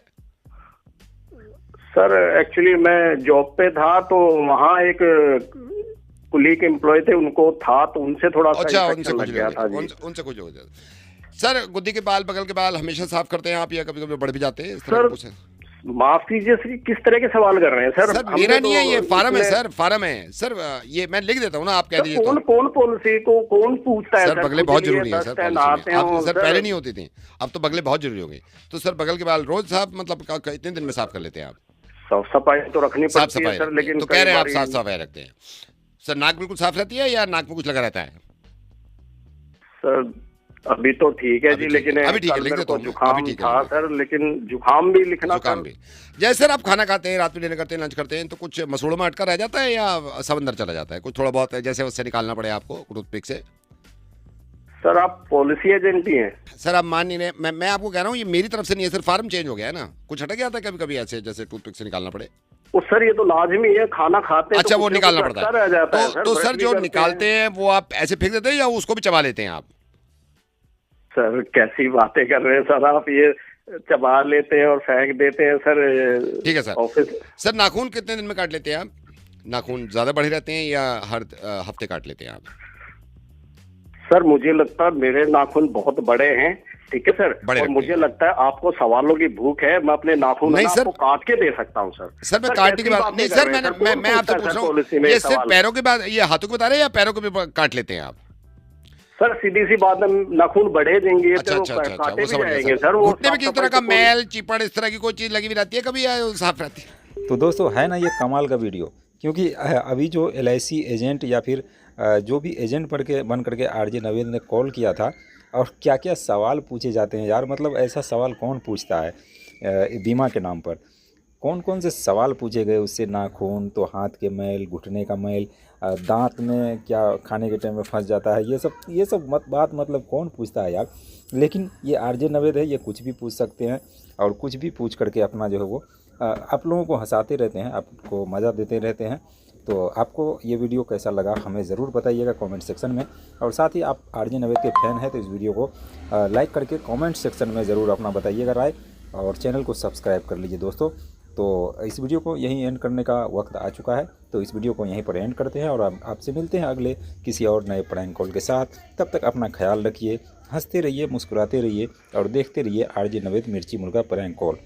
सर एक्चुअली मैं जॉब पे था, तो वहाँ एक कुलीग एम्प्लॉय थे, उनको था, तो उनसे थोड़ा सा उनसे कुछ हो जाता। सर गुद्दी के बाल, बगल के बाल हमेशा साफ करते हैं आप, या कभी कभी बढ़ भी जाते हैं? सर माफ कीजिए सर, किस तरह के सवाल कर रहे हैं सर? सर मेरा नहीं है, ये फार्म है सर, फार्म है सर। ये मैं लिख देता हूँ ना, आप कह दीजिए। कौन पॉलिसी को कौन पूछता है सर? बगले बहुत जरूरी है सर। सर पहले नहीं होती थी, अब तो बगले बहुत जरूरी हो गई। तो सर बगल के बाल रोज साफ, मतलब इतने दिन में साफ कर लेते हैं आप? साफ सफाई तो रखनी पड़ती है सर, लेकिन तो कह रहे हैं आप साफ सफाई रखते हैं। सर नाक बिल्कुल साफ रहती है, या नाक में कुछ लगा रहता है? सर अभी तो ठीक है जी, अभी लेकिन अभी ठीक है, कल लिख मेरे देता को हूँ, जुकाम अभी ठीक है, था लिख सर, लेकिन जुकाम भी लिखना जुकाम भी। जैसे सर आप खाना खाते हैं, रात में डिनर करते हैं, लंच करते हैं, तो कुछ मसूड़ों में अटका रह जाता है या सब अंदर चला जाता है? कुछ थोड़ा बहुत जैसे उससे निकालना पड़े आपको टूथपिक से? सर आप पॉलिसी एजेंट ही हैं? सर आप मान नहीं रहे, मैं आपको कह रहा हूँ ये मेरी तरफ से नहीं है सर, फार्म चेंज हो गया है ना, कुछ अटक जाता है कभी कभी ऐसे जैसे टूथपिक से निकालना पड़े। वो सर ये तो लाजमी है, खाना खाते हैं अच्छा, तो वो कुछ ना निकालना कुछ पड़ता अटका रह जाता है। है तो ब्रश सर भी जो करते निकालते हैं वो आप ऐसे फेंक देते हैं या उसको भी चबा लेते हैं आप? सर कैसी बातें कर रहे हैं सर आप, ये चबा लेते हैं और फेंक देते हैं सर। ठीक है सर। ऑफिस सर नाखून कितने दिन में काट लेते हैं आप? नाखून ज्यादा बढ़े रहते हैं या हर हफ्ते काट लेते हैं आप? सर मुझे लगता है मेरे नाखून बहुत बड़े हैं, ठीक है सर, बड़े और मुझे लगता है आपको सवालों की भूख है, मैं अपने नाखून नहीं ना सर, आपको काट के दे सकता हूँ सर। सर मैं काटने की बात नहीं सर, मैं आपसे पूछ रहा हूँ ये सिर्फ पैरों की बात, ये हाथों की बता रहे हैं या पैरों को भी काट लेते हैं आप? सर सीधी सी बात है, नाखून बढ़े देंगे अच्छा, तो अच्छा, अच्छा, काटे वो भी समझ गया जाएंगे सर। सर। वो घुटने में किस तरह का मैल चिपड़ इस तरह की कोई चीज लगी हुई रहती है कभी या साफ रहती है? तो दोस्तों है ना ये कमाल का वीडियो, क्योंकि अभी जो LIC एजेंट या फिर जो भी एजेंट बन करके RJ नवेद ने कॉल किया था, और क्या क्या सवाल पूछे जाते हैं यार, मतलब ऐसा सवाल कौन पूछता है बीमा के नाम पर? कौन कौन से सवाल पूछे गए उससे, नाखून तो हाथ के मैल, घुटने का मैल, दांत में क्या खाने के टाइम में फंस जाता है, ये सब बात मतलब कौन पूछता है यार। लेकिन ये RJ नवेद है, ये कुछ भी पूछ सकते हैं और कुछ भी पूछ करके अपना जो है वो आप लोगों को हंसाते रहते हैं, आपको मज़ा देते रहते हैं। तो आपको ये वीडियो कैसा लगा हमें ज़रूर बताइएगा कमेंट सेक्शन में, और साथ ही आप RJ नवेद के फ़ैन हैं तो इस वीडियो को लाइक करके कमेंट सेक्शन में ज़रूर अपना बताइएगा राय, और चैनल को सब्सक्राइब कर लीजिए दोस्तों। तो इस वीडियो को यहीं एंड करने का वक्त आ चुका है, तो इस वीडियो को यहीं पर एंड करते हैं और आपसे मिलते हैं अगले किसी और नए प्रैंक कॉल के साथ। तब तक अपना ख्याल रखिए, हंसते रहिए, मुस्कुराते रहिए और देखते रहिए RJ Naved Mirchi Murga prank call.